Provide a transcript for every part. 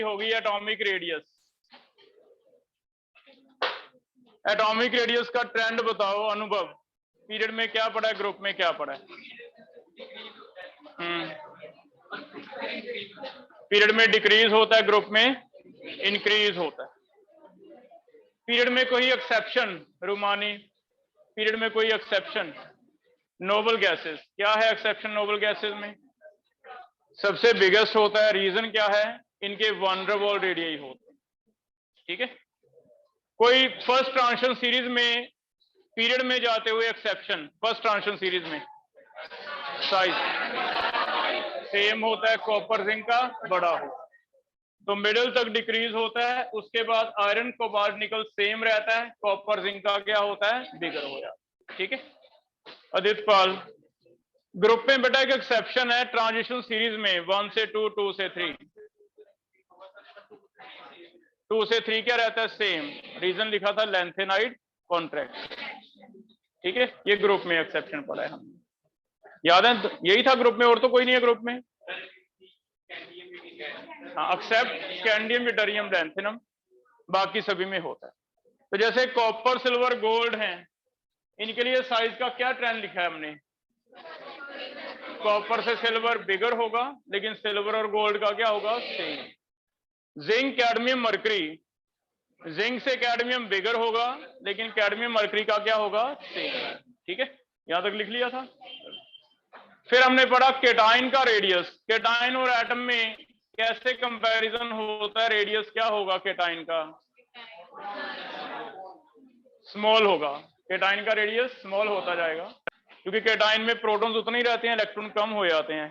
होगी atomic radius. Atomic radius का trend बताओ अनुभव, पीरियड में क्या पढ़ा है, ग्रुप में क्या पढ़ा है? पीरियड में डिक्रीज होता है, ग्रुप में इंक्रीज होता है। पीरियड में कोई एक्सेप्शन रुमानी, पीरियड में कोई एक्सेप्शन? नोबल गैसेस, क्या है एक्सेप्शन नोबल गैसेस में? सबसे बिगेस्ट होता है। रीजन क्या है? इनके वनरेबल रेडियस होते हैं। ठीक है, कोई फर्स्ट ट्रांजिशन सीरीज में पीरियड में जाते हुए एक्सेप्शन, फर्स्ट ट्रांजिशन सीरीज में साइज सेम होता है, कॉपर जिंक का बड़ा हो तो मिडिल तक डिक्रीज होता है। उसके बाद आयरन कोबाल्ट निकल सेम रहता है, कॉपर जिंक का क्या होता है? बिगर हो जाता है। ठीक है आदित्य पाल, ग्रुप में बेटा एक एक्सेप्शन है ट्रांजिशन सीरीज में 1 से 2, 2 से 3, 2 से 3 क्या रहता है? सेम। रीजन लिखा था लेंथेनाइड कॉन्ट्रैक्ट। ठीक है, ये ग्रुप में एक्सेप्शन पढ़ा है हमने, याद है? यही था ग्रुप में, और तो कोई नहीं है ग्रुप में। हाँ, एक्सेप्ट स्कैंडियम विटरियम लैंथेनम, बाकी सभी में होता है। तो जैसे कॉपर सिल्वर गोल्ड हैं, इनके लिए साइज का क्या ट्रेंड लिखा है हमने? कॉपर से सिल्वर बिगर होगा, लेकिन सिल्वर और गोल्ड का क्या होगा? Same. Zinc cadmium mercury, zinc से कैडमियम बिगर होगा, लेकिन कैडमियम मरकरी का क्या होगा? सेम। ठीक है, यहां तक लिख लिया था। फिर हमने पढ़ा केटाइन का रेडियस। केटाइन और एटम में कैसे कंपैरिजन होता है? रेडियस क्या होगा केटाइन का? स्मॉल होगा। केटाइन का रेडियस स्मॉल होता जाएगा, क्योंकि केटाइन में प्रोटॉन्स उतने ही रहते हैं, इलेक्ट्रॉन कम हो जाते हैं,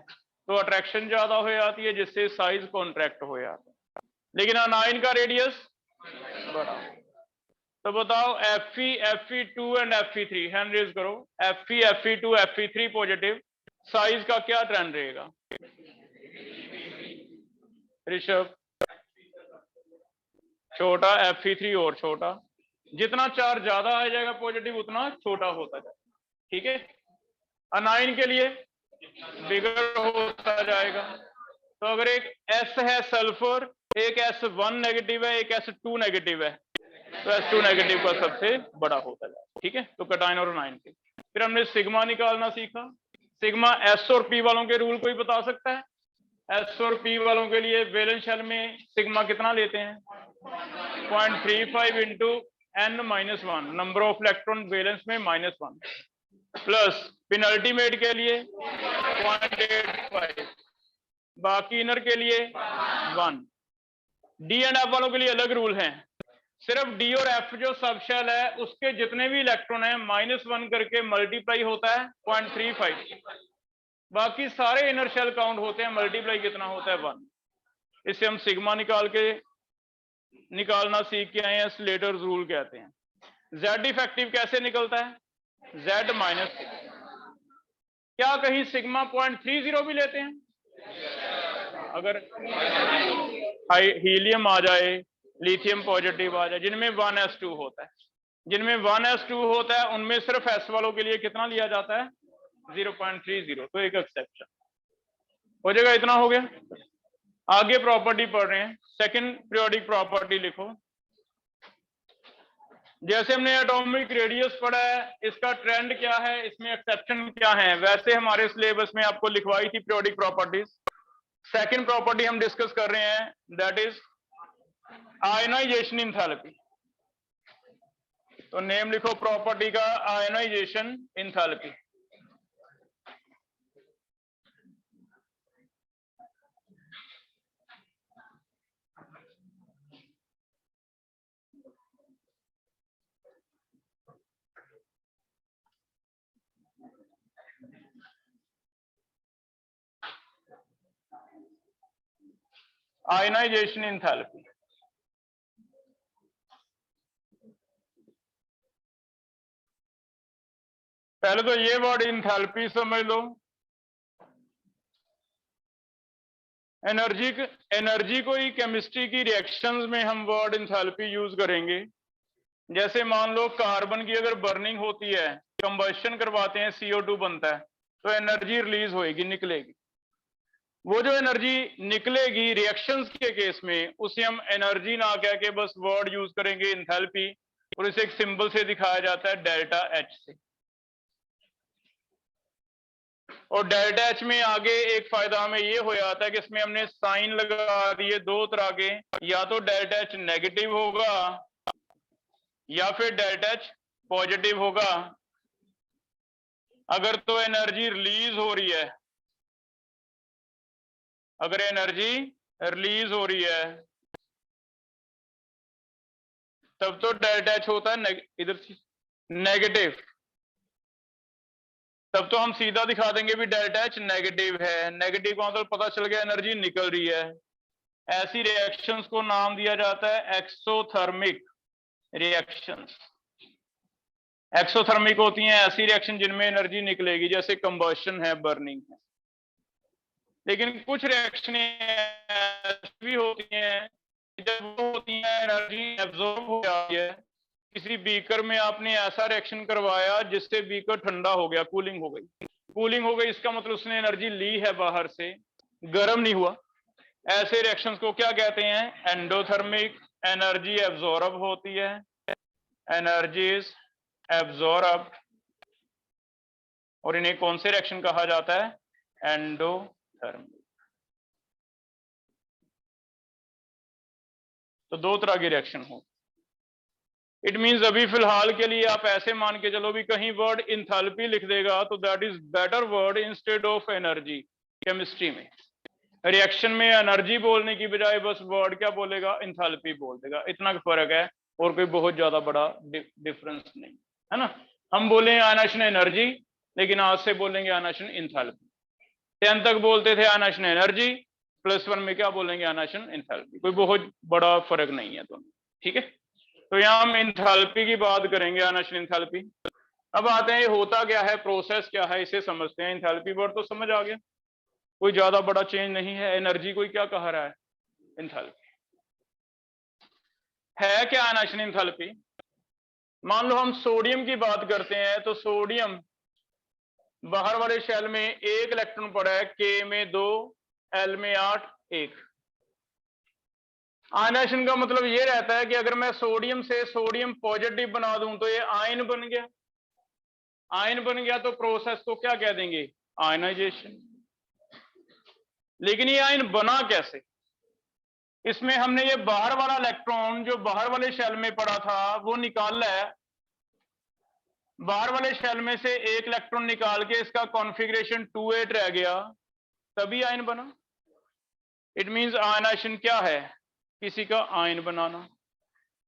तो अट्रैक्शन ज्यादा हो जाती है, जिससे साइज कॉन्ट्रैक्ट हो जाता है। लेकिन अनाइन का रेडियस बड़ा। तो बताओ Fe2 and Fe3 hand raise करो। Fe2 Fe3 पॉजिटिव, साइज का क्या ट्रेंड रहेगा? ऋषभ, छोटा, Fe3 और छोटा। जितना चार्ज ज्यादा आ जाएगा पॉजिटिव, उतना छोटा होता जाएगा। ठीक है, अनाइन के लिए बिगर होता जाएगा। तो अगर एक S है सल्फर, एक S1 नेगेटिव है, एक S2 नेगेटिव है, तो S2 नेगेटिव का सबसे बड़ा होता जाएगा। ठीक है, तो केटाइन और अनाइन के। फिर हमने सिग्मा निकालना सीखा। सिग्मा S और P वालों के रूल कोई बता सकता है? S और P वालों के लिए वैलेंस शेल में सिग्मा कितना लेते हैं? 0.35 into n-1, number of electron valence में -1, प्लस पेनल्टीमेट के लिए 0.85, बाकी इनर के लिए 1। डी एंड एफ वालों के लिए अलग रूल हैं। सिर्फ डी और एफ जो सब शेल है, उसके जितने भी इलेक्ट्रॉन है -1 करके मल्टीप्लाई होता है 0.35, बाकी सारे इनर शेल काउंट होते हैं, मल्टीप्लाई कितना होता है? 1। इससे हम सिग्मा निकालना सीख के आए हैं, स्लेटर्स रूल कहते हैं। Z इफेक्टिव कैसे निकलता है? Z minus. क्या कहीं सिग्मा 0.30 भी लेते हैं? अगर हीलियम आ जाए, लिथियम पॉजिटिव आ जाए, जिनमें 1s2 होता है, जिनमें 1s2 होता है, उनमें सिर्फ S वालों के लिए कितना लिया जाता है? 0.30। तो एक एक्सेप्शन हो जाएगा। इतना हो गया। आगे प्रॉपर्टी पढ़ रहे हैं, सेकंड पीरियोडिक प्रॉपर्टी लिखो। जैसे हमने एटॉमिक रेडियस पढ़ा है, इसका ट्रेंड क्या है, इसमें एक्सेप्शन क्या है, वैसे हमारे सिलेबस में आपको लिखवाई थी पीरियोडिक प्रॉपर्टीज। सेकंड प्रॉपर्टी हम डिस्कस कर रहे हैं, दैट इज आयनाइजेशन एंथैल्पी। तो नेम लिखो प्रॉपर्टी का, आयनाइजेशन एंथैल्पी। आयनाइजेशन एंथैल्पी, पहले तो ये वर्ड एंथैल्पी समझ लो। एनर्जी को ही केमिस्ट्री की रिएक्शंस में हम वर्ड एंथैल्पी यूज करेंगे। जैसे मान लो कार्बन की अगर बर्निंग होती है, कंबशन करवाते हैं, CO2 बनता है, तो एनर्जी रिलीज होएगी, निकलेगी। वो जो एनर्जी निकलेगी रिएक्शंस के केस में, उसे हम एनर्जी ना कह के बस वर्ड यूज करेंगे इंथैल्पी, और इसे एक सिंबल से दिखाया जाता है डेल्टा एच से। और डेल्टा एच में आगे एक फायदा हमें ये हो जाता है कि इसमें हमने साइन लगा दिए दो तरह के, या तो डेल्टा एच नेगेटिव होगा या फिर डेल्टा एच पॉजिटिव होगा। अगर तो एनर्जी रिलीज हो रही है, अगर एनर्जी रिलीज हो रही है तब तो डेल्टा एच होता है इधर नेगेटिव, तब तो हम सीधा दिखा देंगे भी डेल्टा एच नेगेटिव है। नेगेटिव का मतलब पता चल गया एनर्जी निकल रही है। ऐसी रिएक्शंस को नाम दिया जाता है एक्सोथर्मिक रिएक्शंस। एक्सोथर्मिक होती हैं ऐसी रिएक्शन जिनमें एनर्जी निकलेगी, जैसे कंबशन है, बर्निंग है। लेकिन कुछ रिएक्शन ऐसी भी होती हैं जब वो होती है एनर्जी एब्जॉर्ब हो जाती है। किसी बीकर में आपने ऐसा रिएक्शन करवाया जिससे बीकर ठंडा हो गया, कूलिंग हो गई। कूलिंग हो गई इसका मतलब उसने एनर्जी ली है बाहर से, गर्म नहीं हुआ। ऐसे रिएक्शंस को क्या कहते हैं? एंडोथर्मिक। एनर्जी एब्जॉर्ब होती है, एनर्जी इज एब्जॉर्ब, और इन्हें कौन से रिएक्शन कहा जाता है? एंडोथर्मिक। तो दो तरह की रिएक्शन हो। इट मींस अभी फिलहाल के लिए आप ऐसे मान के चलो भी कहीं वर्ड इंथैल्पी लिख देगा तो that is better word instead of energy. Chemistry में रिएक्शन में एनर्जी बोलने की बजाय बस वर्ड क्या बोलेगा? इंथैल्पी बोल देगा। इतना फर्क है, और कोई बहुत ज्यादा बड़ा डिफरेंस नहीं है ना। हम बोले आयनाशन एनर्जी, लेकिन आज से बोलेंगे आयनाशन इंथैल्पी। 10 तक बोलते थे आयनाशन एनर्जी, +1 में क्या बोलेंगे? आयनाशन इंथैल्पी। कोई बहुत बड़ा फर्क नहीं है दोनों, ठीक है। तो यहाँ हम इंथैल्पी की बात करेंगे, आयनाशन इंथैल्पी। अब आते हैं ये होता क्या है, प्रोसेस क्या है, इसे समझते हैं। इंथैल्पी वर्ड तो समझ आ गया, कोई ज्यादा बड़ा चेंज नहीं है। एनर्जी कोई क्या कह रहा है? इंथैल्पी है क्या? आयनाशन इंथैल्पी। मान लो हम सोडियम की बात करते हैं, तो सोडियम बाहर वाले शेल में 1 इलेक्ट्रॉन पड़ा है, के में 2, एल में 8, 1। आयनाशन का मतलब ये रहता है कि अगर मैं सोडियम से सोडियम पॉजिटिव बना दूं तो ये आयन बन गया। आयन बन गया तो प्रोसेस को क्या कह देंगे? आयनाइजेशन। लेकिन ये आयन बना कैसे? इसमें हमने ये बाहर वाला इलेक्ट्रॉन जो बाहर वाले शेल में पड़ा था वो निकाला है। बाहर वाले शेल में से 1 इलेक्ट्रॉन निकाल के इसका कॉन्फ़िगरेशन 2-8 रह गया, तभी आयन बना। इट मींस आयनाइजेशन क्या है? किसी का आयन बनाना।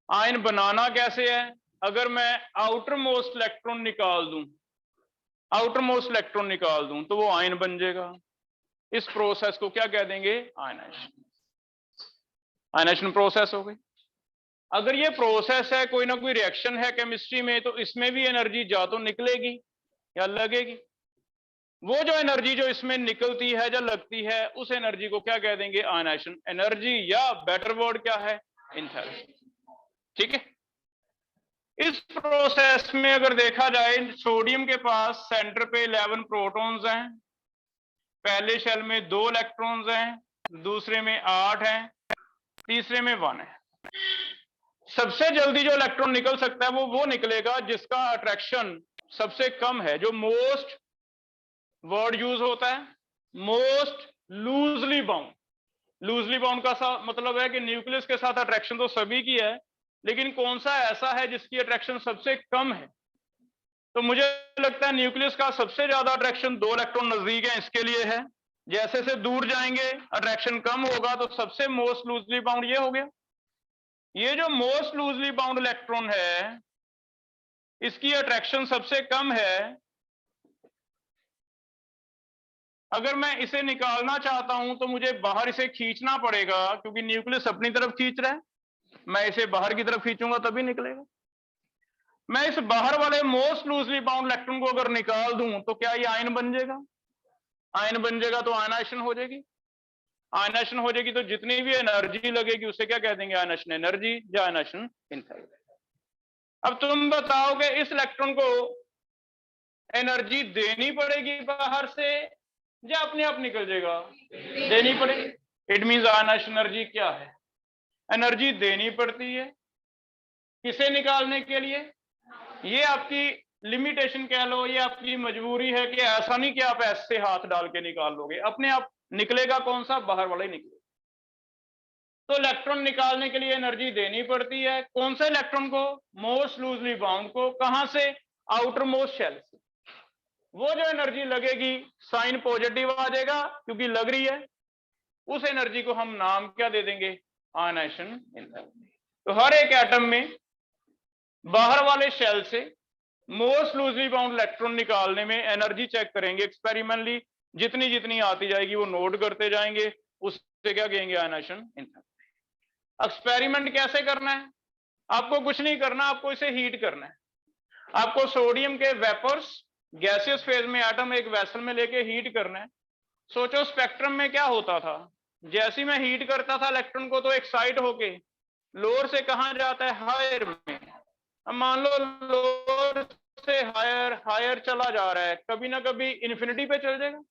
आयन बनाना कैसे है? अगर मैं आउटर मोस्ट इलेक्ट्रॉन निकाल दूं, आउटर मोस्ट इलेक्ट्रॉन निकाल दूं तो वो आयन बन जाएगा। इस प्रोसेस को क्या कह देंगे? आयनाइजेशन। आयनाइजेशन प्रोसेस हो गई। अगर ये प्रोसेस है, कोई ना कोई रिएक्शन है केमिस्ट्री में, तो इसमें भी एनर्जी या तो निकलेगी या लगेगी। वो जो एनर्जी जो इसमें निकलती है या लगती है, उस एनर्जी को क्या कह देंगे? आयनाइजेशन एनर्जी, या बेटर वर्ड क्या है? इंथैल्पी। ठीक है। इस प्रोसेस में अगर देखा जाए, सोडियम के पास सेंटर पे 11 प्रोटॉन्स हैं, पहले शेल में 2 इलेक्ट्रॉन्स हैं, दूसरे में 8 हैं, तीसरे में 1 है। सबसे जल्दी जो इलेक्ट्रॉन निकल सकता है वो निकलेगा जिसका अट्रैक्शन सबसे कम है, जो मोस्ट वर्ड यूज होता है, most loosely bound. Loosely bound का मतलब है कि न्यूक्लियस के साथ अट्रैक्शन तो सभी की है, लेकिन कौन सा ऐसा है जिसकी अट्रैक्शन सबसे कम है? तो मुझे लगता है न्यूक्लियस का सबसे ज्यादा अट्रैक्शन 2 इलेक्ट्रॉन नजदीक है, इसके लिए है। जैसे से दूर जाएंगे अट्रैक्शन कम होगा, तो सबसे मोस्ट लूजली बाउंड ये हो गया। ये जो मोस्ट लूजली बाउंड इलेक्ट्रॉन है, इसकी अट्रैक्शन सबसे कम है। अगर मैं इसे निकालना चाहता हूं तो मुझे बाहर इसे खींचना पड़ेगा, क्योंकि न्यूक्लियस अपनी तरफ खींच रहा है। मैं इसे बाहर की तरफ खींचूंगा तभी निकलेगा। मैं इस बाहर वाले मोस्ट लूजली बाउंड इलेक्ट्रॉन को अगर निकाल दूं तो क्या ये आयन बन जाएगा? आयन बन जाएगा तो आयनाइजेशन हो जाएगी। आयनाइजेशन हो जाएगी तो जितनी भी एनर्जी लगेगी उसे क्या कह देंगे? आयनाइजेशन एनर्जी या आयनाइजेशन इंथैल्पी। अब तुम बताओ कि इस इलेक्ट्रॉन को एनर्जी देनी पड़ेगी बाहर से या अपने आप निकल जाएगा? देनी पड़ेगी। इट मींस आयनाइजेशन एनर्जी क्या है? एनर्जी देनी पड़ती है। किसे निकालने के लिए? ये आपकी लिमिटेशन कह लो, ये आपकी मजबूरी है कि ऐसा नहीं कि आप ऐसे हाथ डाल के निकाल लोगे, अपने आप निकलेगा। कौन सा? बाहर वाला ही निकलेगा। तो इलेक्ट्रॉन निकालने के लिए एनर्जी देनी पड़ती है। कौन से इलेक्ट्रॉन को? मोस्ट लूजली बाउंड को। कहां से? आउटर मोस्ट शेल से। वो जो एनर्जी लगेगी, साइन पॉजिटिव आ जाएगा क्योंकि लग रही है। उस एनर्जी को हम नाम क्या दे देंगे? Ionization energy. तो हर एक एटम में बाहर वाले शेल से मोस्ट लूजली बाउंड इलेक्ट्रॉन निकालने में एनर्जी चेक करेंगे एक्सपेरिमेंटली। जितनी जितनी आती जाएगी वो नोट करते जाएंगे, उससे क्या कहेंगे? Ionization energy. एक्सपेरिमेंट कैसे करना है? आपको कुछ नहीं करना, आपको इसे हीट करना है। आपको सोडियम के वेपर्स गैसियस फेज में एटम एक वेसल में लेके हीट करना है। सोचो स्पेक्ट्रम में क्या होता था? जैसे ही मैं हीट करता था इलेक्ट्रॉन को, तो एक्साइट होके लोअर से कहां जाता है? हायर में। अब मान लो लोअर से हायर हायर चला जा रहा है, कभी ना कभी इन्फिनिटी पे चल जाएगा।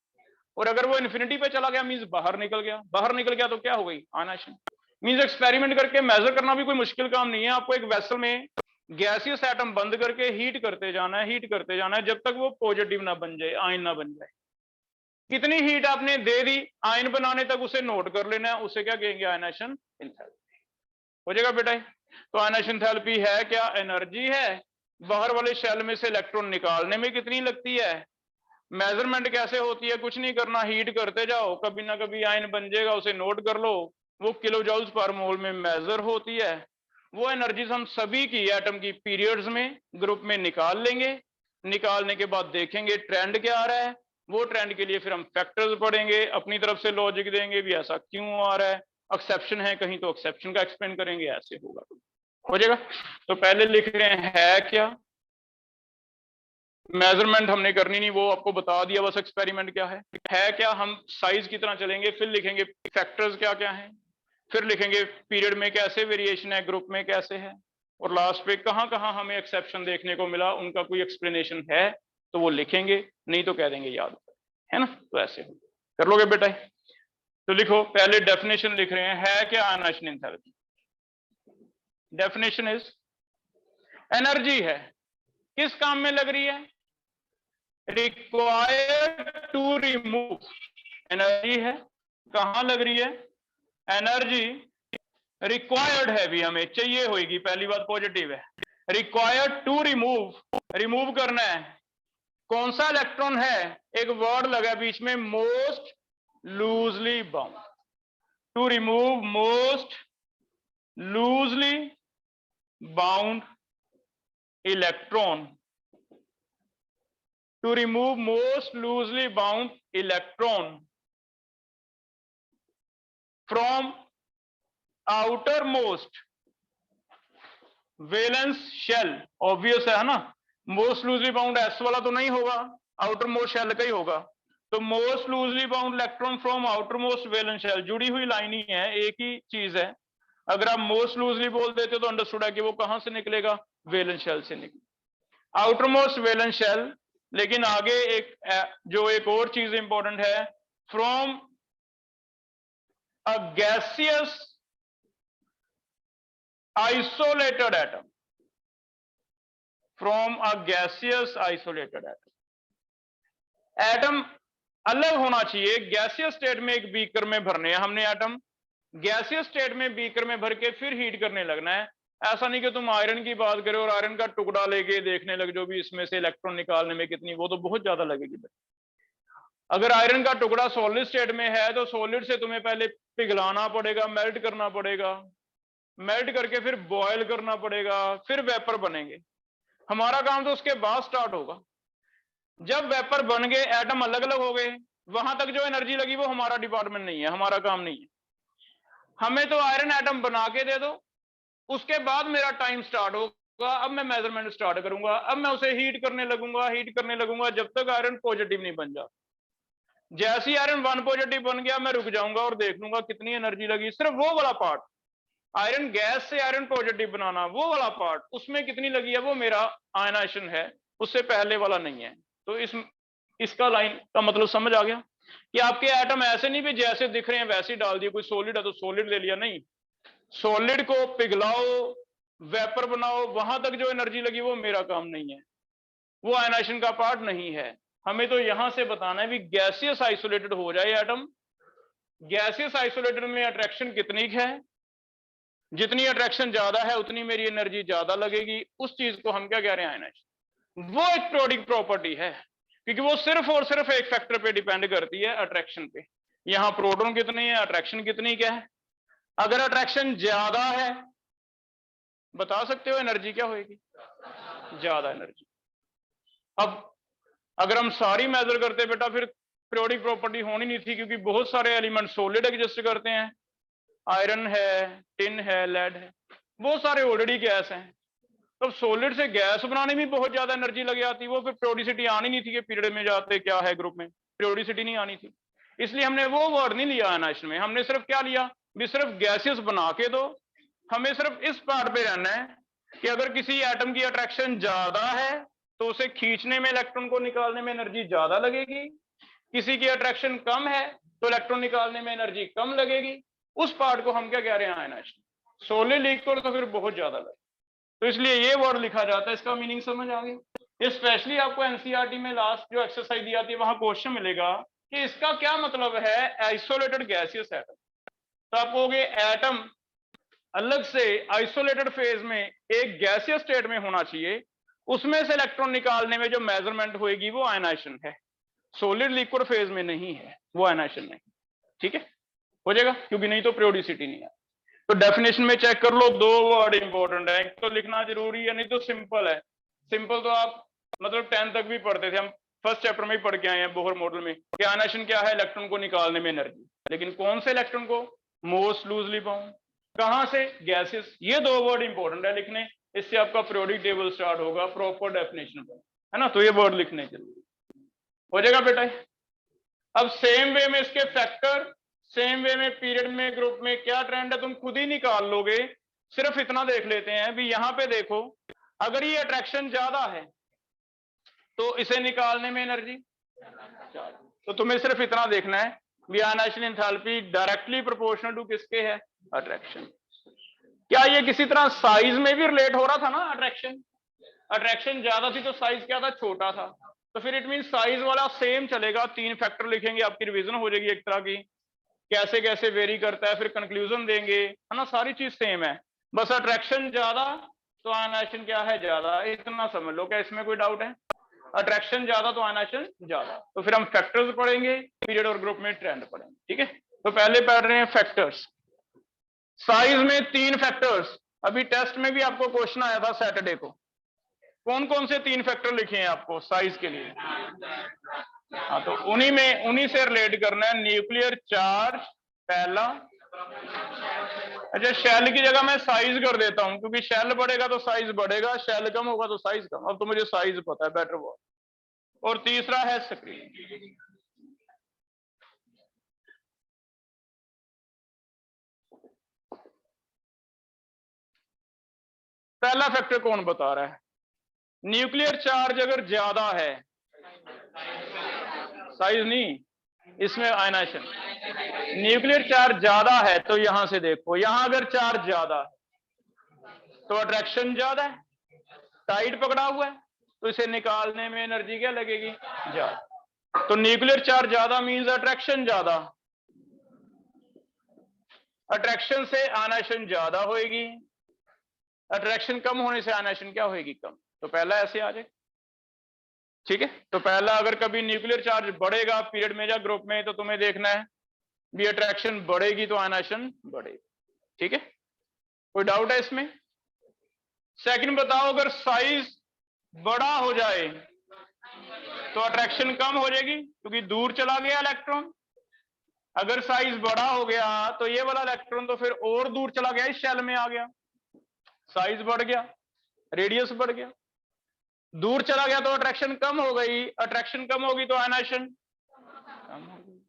और अगर वो इन्फिनिटी पे चला गया मींस बाहर निकल गया। बाहर निकल गया तो क्या हो गई? आयनाइजेशन। मींस एक्सपेरिमेंट करके मेजर करना भी कोई मुश्किल काम नहीं है। आपको एक वेसल में गैसियस एटम बंद करके हीट करते जाना है, हीट करते जाना है, जब तक वो पॉजिटिव ना बन जाए, आयन ना बन जाए। कितनी हीट आपने दे दी आयन बनाने तक, उसे नोट कर लेना है। उसे क्या कहेंगे? Ionization enthalpy. हो जाएगा बेटा? तो आयनाइजेशन एंथैल्पी है क्या? एनर्जी है। बाहर वाले शेल में से इलेक्ट्रॉन निकालने में कितनी लगती है? मेजरमेंट कैसे होती है? कुछ नहीं करना, हीट करते जाओ, कभी ना कभी आयन बन जाएगा, उसे नोट कर लो। वो किलो जूल्स पर मोल में मेजर होती है। वो एनर्जीज हम सभी की एटम की पीरियड्स में, ग्रुप में निकाल लेंगे। निकालने के बाद देखेंगे ट्रेंड क्या आ रहा है। वो ट्रेंड के लिए फिर हम फैक्टर्स पढ़ेंगे, अपनी तरफ से लॉजिक देंगे भी ऐसा क्यों आ रहा है। एक्सेप्शन है कहीं तो एक्सेप्शन का एक्सप्लेन करेंगे, ऐसे होगा। हो जाएगा? तो पहले लिख रहे हैं है क्या। मेजरमेंट हमने करनी नहीं, वो आपको बता दिया बस। एक्सपेरिमेंट क्या है क्या हम साइज की तरह चलेंगे। फिर लिखेंगे फैक्टर्स क्या क्या हैं। फिर लिखेंगे पीरियड में कैसे वेरिएशन है, ग्रुप में कैसे है। और लास्ट पे कहां कहां हमें एक्सेप्शन देखने को मिला, उनका कोई एक्सप्लेनेशन है तो वो लिखेंगे, नहीं तो कह देंगे याद है ना। तो ऐसे कर लोगे बेटा? तो लिखो, पहले डेफिनेशन लिख रहे हैं, है क्या ionization enthalpy. Definition is, energy है, किस काम में लग रही है? Required to remove. एनर्जी है, कहां लग रही है? एनर्जी रिक्वायर्ड है, भी हमें चाहिए होगी। पहली बात पॉजिटिव है। रिक्वायर्ड टू रिमूव, रिमूव करना है। कौन सा इलेक्ट्रॉन है? एक वर्ड लगा बीच में, most loosely bound. To remove most loosely bound electron. To remove most loosely bound electron from outermost valence shell। Obvious है ना, मोस्ट लूजली बाउंड एस वाला तो नहीं होगा, आउटर मोस्ट शेल का ही होगा। तो most loosely bound electron from outermost valence shell, जुड़ी हुई लाइन ही है, एक ही चीज है। अगर आप मोस्ट लूजली बोल देते तो अंडरस्टूड है कि वो कहां से निकलेगा? वैलेंस शेल से निकले, आउटर मोस्ट वैलेंस शेल। लेकिन आगे एक और चीज इंपॉर्टेंट है, from a gaseous isolated atom. From a gaseous isolated atom. Atom अलग होना चाहिए। गैसियस स्टेट में एक बीकर में भरने हैं हमने एटम, गैसियस स्टेट में बीकर में भर के फिर हीट करने लगना है। ऐसा नहीं कि तुम आयरन की बात करो और आयरन का टुकड़ा लेके देखने लग जो भी इसमें से इलेक्ट्रॉन निकालने में कितनी, वो तो बहुत ज्यादा लगेगी। अगर आयरन का टुकड़ा सॉलिड स्टेट में है तो सॉलिड से तुम्हें पहले पिघलाना पड़ेगा, मेल्ट करना पड़ेगा, मेल्ट करके फिर बॉयल करना पड़ेगा, फिर वेपर बनेंगे। हमारा काम तो उसके बाद स्टार्ट होगा। जब वेपर बन गए, एटम अलग अलग हो गए, वहां तक जो एनर्जी लगी वो हमारा डिपार्टमेंट नहीं है, हमारा काम नहीं है। हमें तो आयरन एटम बना के दे दो, उसके बाद मेरा टाइम स्टार्ट होगा। अब मैं मेजरमेंट स्टार्ट करूंगा, अब मैं उसे हीट करने लगूंगा जब तक आयरन पॉजिटिव नहीं बन जाता। जैसे ही आयरन 1 पॉजिटिव बन गया, मैं रुक जाऊंगा और देख लूंगा कितनी एनर्जी लगी। सिर्फ वो वाला पार्ट, आयरन गैस से आयरन पॉजिटिव बनाना, वो वाला पार्ट, उसमें कितनी लगी है, वो मेरा आयनाइजेशन है, उससे पहले वाला नहीं है। तो इसका लाइन का मतलब समझ आ गया? कि आपके एटम ऐसे नहीं भी जैसे दिख रहे हैं वैसे ही डाल दिए, कोई सॉलिड है तो सॉलिड ले लिया, नहीं। सॉलिड को पिघलाओ, वेपर बनाओ, वहां तक जो एनर्जी लगी वो मेरा काम नहीं है, वो आयनाइजेशन का पार्ट नहीं है। हमें तो यहां से बताना है भी गैसियस आइसोलेटेड हो जाए एटम, गैसियस आइसोलेटेड में अट्रैक्शन कितनी है, जितनी अट्रैक्शन ज्यादा है उतनी मेरी एनर्जी ज्यादा लगेगी, उस चीज को हम क्या कह रहे हैं, आयनाइजेशन। वो एक प्रोडिक प्रॉपर्टी है, क्योंकि वो सिर्फ और सिर्फ एक फैक्टर पे डिपेंड करती है, अट्रैक्शन पे। यहां प्रोटॉन कितनी है, अट्रैक्शन कितनी क्या है। अगर अट्रैक्शन ज्यादा है, बता सकते हो एनर्जी क्या होगी, ज्यादा एनर्जी। अब अगर हम सारी मेजर करते बेटा, फिर पीरियोडिक प्रॉपर्टी होनी नहीं थी, क्योंकि बहुत सारे एलिमेंट सॉलिड एग्जिस्ट करते हैं, आयरन है, टिन है, लेड है, बहुत सारे ऑलरेडी गैस हैं। तो सॉलिड से गैस बनाने में बहुत ज्यादा एनर्जी लग जाती, वो फिर प्रियोडिसिटी आनी नहीं थी कि पीरियड में जाते क्या है ग्रुप में, प्रियोडिसिटी नहीं आनी थी। इसलिए हमने वो वर्ड नहीं लिया आयनाइजेशन में, हमने सिर्फ क्या लिया भी सिर्फ गैसेस बना के दो। हमें सिर्फ इस पार्ट पे रहना है कि अगर किसी एटम की अट्रैक्शन ज्यादा है तो उसे खींचने में, इलेक्ट्रॉन को निकालने में एनर्जी ज्यादा लगेगी, किसी की अट्रैक्शन कम है तो इलेक्ट्रॉन निकालने में एनर्जी कम लगेगी, उस पार्ट को हम क्या कह रहे हैं, आयनाइजेशन। सॉलिड लिक्विड तो फिर बहुत ज्यादा लगेगा, तो इसलिए ये वर्ड लिखा जाता है। इसका मीनिंग समझ आ गई। स्पेशली आपको एनसीईआरटी में लास्ट जो एक्सरसाइज दी जाती है वहां क्वेश्चन मिलेगा कि इसका क्या मतलब है आइसोलेटेड गैसियस एटम। तो आप कहोगे एटम अलग से आइसोलेटेड फेज में एक गैसियस स्टेट में होना चाहिए, उसमें से इलेक्ट्रॉन निकालने में जो मेजरमेंट होगी वो आयनाइजेशन है, सॉलिड लिक्विड फेज में नहीं है, वो आयनाइजेशन नहीं। ठीक है, हो जाएगा, क्योंकि नहीं तो प्रियोडिसिटी नहीं है। तो डेफिनेशन में चेक कर लो, दो वर्ड इंपॉर्टेंट है, एक तो लिखना जरूरी है, नहीं तो सिंपल है। सिंपल तो आप मतलब 10 तक भी पढ़ते थे, हम फर्स्ट चैप्टर में ही पढ़ के आए हैं बोहर मॉडल में कि आयनाइजेशन क्या है, इलेक्ट्रॉन को निकालने में एनर्जी, लेकिन कौन से इलेक्ट्रॉन को, मोस्ट लूजली बाउंड, कहां से, गैसेस। ये दो वर्ड इंपॉर्टेंट है लिखने, इससे आपका पीरियोडिक टेबल स्टार्ट होगा प्रॉपर डेफिनेशन पर, है ना। तो ये वर्ड लिखने जरूरी हो जाएगा बेटा। अब सेम वे में इसके फैक्टर, सेम वे में पीरियड में, ग्रुप में क्या ट्रेंड है तुम खुद ही निकाल लोगे। सिर्फ इतना देख लेते हैं भी, यहां पे देखो, अगर ये अट्रैक्शन ज्यादा है तो इसे निकालने में एनर्जी, तो तुम्हें सिर्फ इतना देखना है भी ionization enthalpy directly proportional to किसके है, अट्रैक्शन। क्या ये किसी तरह साइज में भी रिलेट हो रहा था ना, अट्रैक्शन, अट्रैक्शन ज्यादा थी तो साइज क्या था, छोटा था, तो फिर इट मीन साइज वाला सेम चलेगा। 3 फैक्टर लिखेंगे, आपकी रिवीजन हो जाएगी एक तरह की, कैसे कैसे वेरी करता है, फिर कंक्लूजन देंगे, है ना, सारी चीज सेम है, बस अट्रैक्शन ज्यादा तो आयनाइजेशन क्या है, ज्यादा, इतना समझ लो। क्या इसमें कोई डाउट है, अट्रैक्शन ज्यादा तो आयनाइजेशन ज्यादा। तो फिर हम फैक्टर्स पढ़ेंगे, पीरियड और ग्रुप में ट्रेंड पढ़ेंगे। ठीक है, तो पहले पढ़ रहे हैं फैक्टर्स। साइज में 3 फैक्टर्स, अभी टेस्ट में भी आपको क्वेश्चन आया था सैटरडे को, कौन कौन से 3 फैक्टर लिखे हैं आपको साइज के लिए। हाँ, तो उन्हीं से रिलेट करना है। न्यूक्लियर चार्ज पहला, अच्छा शेल की जगह मैं साइज कर देता हूं, क्योंकि शेल बढ़ेगा तो साइज बढ़ेगा, शेल कम होगा तो साइज कम। अब तो मुझे साइज पता है, बेटर वर्ड। और तीसरा है स्क्रीन। पहला फैक्टर कौन बता रहा है, न्यूक्लियर चार्ज अगर ज्यादा है, साइज नहीं, इसमें आयनाइजेशन, न्यूक्लियर चार्ज ज्यादा है तो यहां से देखो, यहां अगर चार्ज ज्यादा है तो अट्रैक्शन ज्यादा है, टाइट पकड़ा हुआ है, तो इसे निकालने में एनर्जी क्या लगेगी, ज्यादा। तो न्यूक्लियर चार्ज ज्यादा मींस अट्रैक्शन ज्यादा, अट्रैक्शन से आयनाइजेशन ज्यादा होगी, अट्रैक्शन कम होने से आयनाइजेशन क्या होगी, कम। तो पहला ऐसे आ जाए। ठीक है, तो पहला अगर कभी न्यूक्लियर चार्ज बढ़ेगा पीरियड में या ग्रुप में, तो तुम्हें देखना है भी अट्रैक्शन बढ़ेगी तो आयनाइजेशन बढ़ेगी। ठीक है, कोई डाउट है इसमें। सेकंड बताओ, अगर साइज बड़ा हो जाए तो अट्रैक्शन कम हो जाएगी, क्योंकि दूर चला गया इलेक्ट्रॉन। अगर साइज बड़ा हो गया तो ये वाला इलेक्ट्रॉन तो फिर और दूर चला गया, इस शेल में आ गया, साइज बढ़ गया, रेडियस बढ़ गया। दूर चला गया तो अट्रैक्शन कम हो गई, अट्रैक्शन कम होगी तो आयनाइजेशन कम होगी।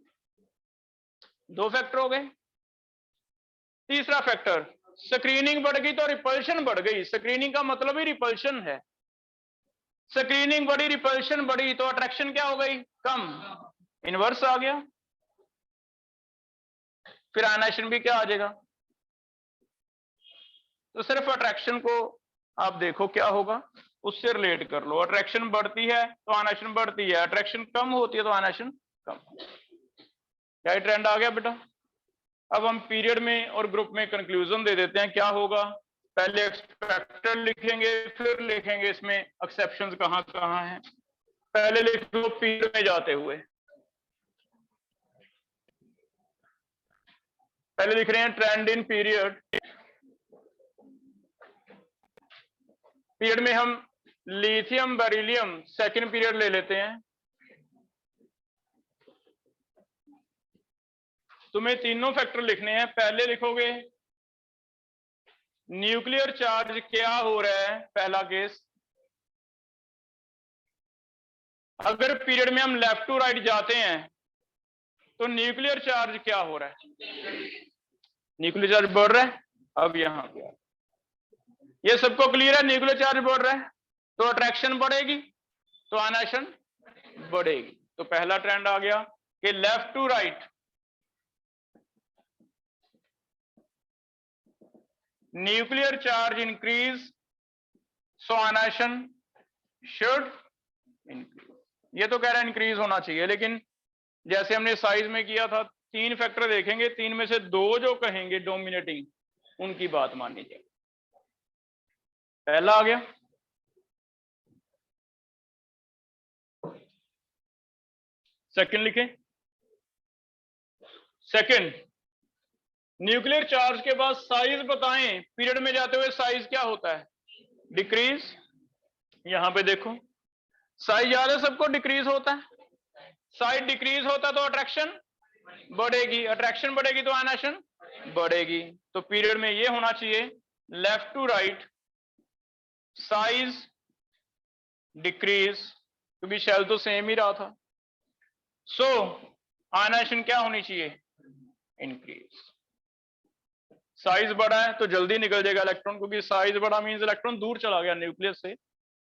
2 फैक्टर हो गए। तीसरा फैक्टर, स्क्रीनिंग बढ़ गई तो रिपल्शन बढ़ गई। स्क्रीनिंग का मतलब ही रिपल्शन है, स्क्रीनिंग बढ़ी, रिपल्शन बढ़ी तो अट्रैक्शन क्या हो गई, कम, इनवर्स आ गया। फिर आयनाइजेशन भी क्या आ जाएगा। तो सिर्फ अट्रैक्शन को आप देखो क्या होगा, उससे रिलेट कर लो। अट्रैक्शन बढ़ती है तो आयनाइजेशन बढ़ती है, अट्रैक्शन कम होती है तो आयनाइजेशन कम। क्या ट्रेंड आ गया बेटा। अब हम पीरियड में और ग्रुप में कंक्लूजन दे देते हैं क्या होगा। पहले एक्सपेक्टेड लिखेंगे, फिर लिखेंगे इसमें एक्सेप्शंस कहां कहां हैं। पहले लिख लो पीरियड में जाते हुए, पहले लिख रहे हैं ट्रेंड इन पीरियड। पीरियड में हम लिथियम बेरिलियम सेकंड पीरियड ले लेते हैं। तुम्हें तीनों फैक्टर लिखने हैं। पहले लिखोगे न्यूक्लियर चार्ज क्या हो रहा है, पहला केस। अगर पीरियड में हम लेफ्ट टू राइट जाते हैं तो न्यूक्लियर चार्ज क्या हो रहा है, न्यूक्लियर चार्ज बढ़ रहा है। अब यहां पे ये सबको क्लियर है, न्यूक्लियर चार्ज बढ़ रहा है तो अट्रैक्शन बढ़ेगी तो आयनाइजेशन बढ़ेगी। तो पहला ट्रेंड आ गया कि left to right nuclear charge increase so ionization should increase. ये तो कह रहा है इंक्रीज होना चाहिए, लेकिन जैसे हमने साइज में किया था, तीन फैक्टर देखेंगे, तीन में से दो जो कहेंगे डोमिनेटिंग, उनकी बात माननी चाहिए। पहला आ गया। सेकंड लिखें। सेकंड, न्यूक्लियर चार्ज के बाद साइज बताएं, पीरियड में जाते हुए साइज क्या होता है, डिक्रीज। यहां पे देखो साइज याद है सबको, डिक्रीज होता है। साइज डिक्रीज होता है तो अट्रैक्शन बढ़ेगी, अट्रैक्शन बढ़ेगी तो आयनाइजेशन बढ़ेगी। तो पीरियड में ये होना चाहिए left to right size decrease, क्योंकि शेल तो सेम ही रहा था। सो आयनाइजेशन क्या होनी चाहिए, इंक्रीज। साइज बड़ा है तो जल्दी निकल जाएगा इलेक्ट्रॉन, क्योंकि साइज बड़ा मींस इलेक्ट्रॉन दूर चला गया न्यूक्लियस से।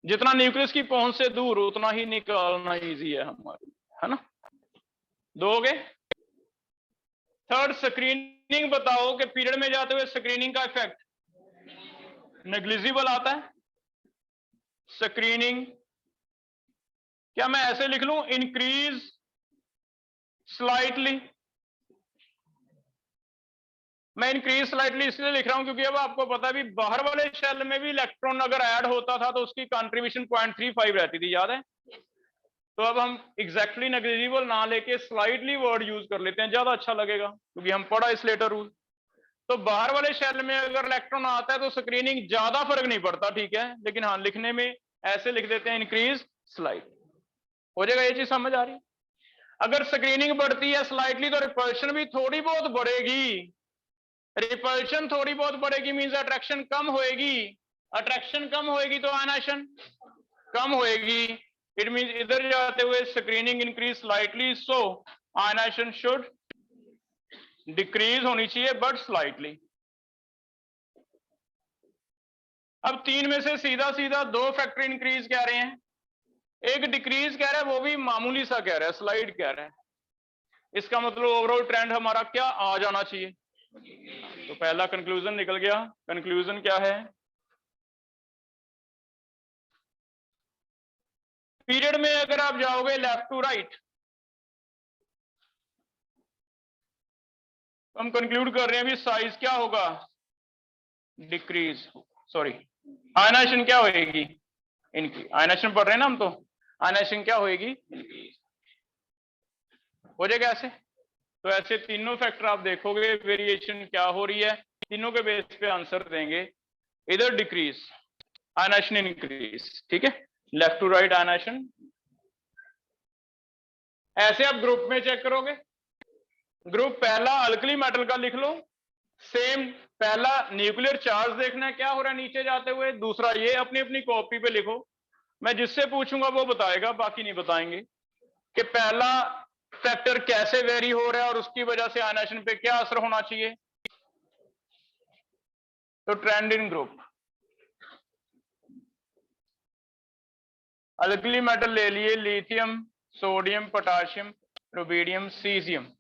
जितना न्यूक्लियस की पहुंच से दूर उतना ही निकालना इजी है हमारी, है ना। दो हो गए। थर्ड, स्क्रीनिंग बताओ कि पीरियड में जाते हुए स्क्रीनिंग का इफेक्ट नेग्लिजिबल आता है। स्क्रीनिंग क्या मैं ऐसे लिख लूं, इंक्रीज स्लाइटली। मैं इंक्रीज स्लाइटली इसलिए लिख रहा हूं क्योंकि अब आपको पता है भी बाहर वाले शेल में भी इलेक्ट्रॉन अगर ऐड होता था तो उसकी कंट्रीब्यूशन 0.35 रहती थी, याद है। तो अब हम एग्जैक्टली नेग्लिजिबल ना लेके स्लाइटली वर्ड यूज कर लेते हैं, ज्यादा अच्छा लगेगा, क्योंकि हम पढ़ा इस लेटर रूल। तो बाहर वाले शेल में अगर इलेक्ट्रॉन आता है तो स्क्रीनिंग ज्यादा फर्क नहीं पड़ता, ठीक है, लेकिन हाँ लिखने में ऐसे लिख देते हैं इंक्रीज स्लाइट, हो जाएगा। ये चीज समझ आ रही। अगर स्क्रीनिंग बढ़ती है स्लाइटली तो रिपल्शन भी थोड़ी बहुत बढ़ेगी। रिपल्शन थोड़ी बहुत बढ़ेगी मींस अट्रैक्शन कम होएगी, अट्रैक्शन कम होएगी तो आयनाइजेशन कम होएगी। इट मींस इधर जाते हुए screening increase slightly, so ionization should decrease होनी चाहिए बट स्लाइटली। अब तीन में से सीधा सीधा दो फैक्टर इंक्रीज कह रहे हैं, एक डिक्रीज कह रहा है, वो भी मामूली सा कह रहा है, स्लाइड कह रहा है। इसका मतलब ओवरऑल ट्रेंड हमारा क्या आ जाना चाहिए। तो पहला कंक्लूजन निकल गया। कंक्लूजन क्या है, पीरियड में अगर आप जाओगे लेफ्ट टू राइट, तो हम कंक्लूड कर रहे हैं भी साइज क्या होगा, डिक्रीज, सॉरी आयनाइजेशन क्या होएगी, इनकी आयनाइजेशन पढ़ रहे हैं ना हम, तो आयनाइजेशन क्या होएगी, इंक्रीज हो जाएगा ऐसे। तो ऐसे तीनों फैक्टर आप देखोगे वेरिएशन क्या हो रही है, तीनों के बेस पे आंसर देंगे। इधर डिक्रीज, आयनाइजेशन इंक्रीज, ठीक है, लेफ्ट टू राइट आयनाइजेशन। ऐसे आप ग्रुप में चेक करोगे, ग्रुप पहला अल्कली मेटल का लिख लो, सेम पहला न्यूक्लियर चार्ज देखना है क्या हो रहा है नीचे जाते हुए, दूसरा ये अपनी अपनी कॉपी पे लिखो। मैं जिससे पूछूंगा वो बताएगा, बाकी नहीं बताएंगे कि पहला फैक्टर कैसे वेरी हो रहा है और उसकी वजह से आयनाइजेशन पे क्या असर होना चाहिए। तो ट्रेंड इन ग्रुप, अल्कली मेटल ले लिए lithium, sodium, potassium, rubidium, caesium.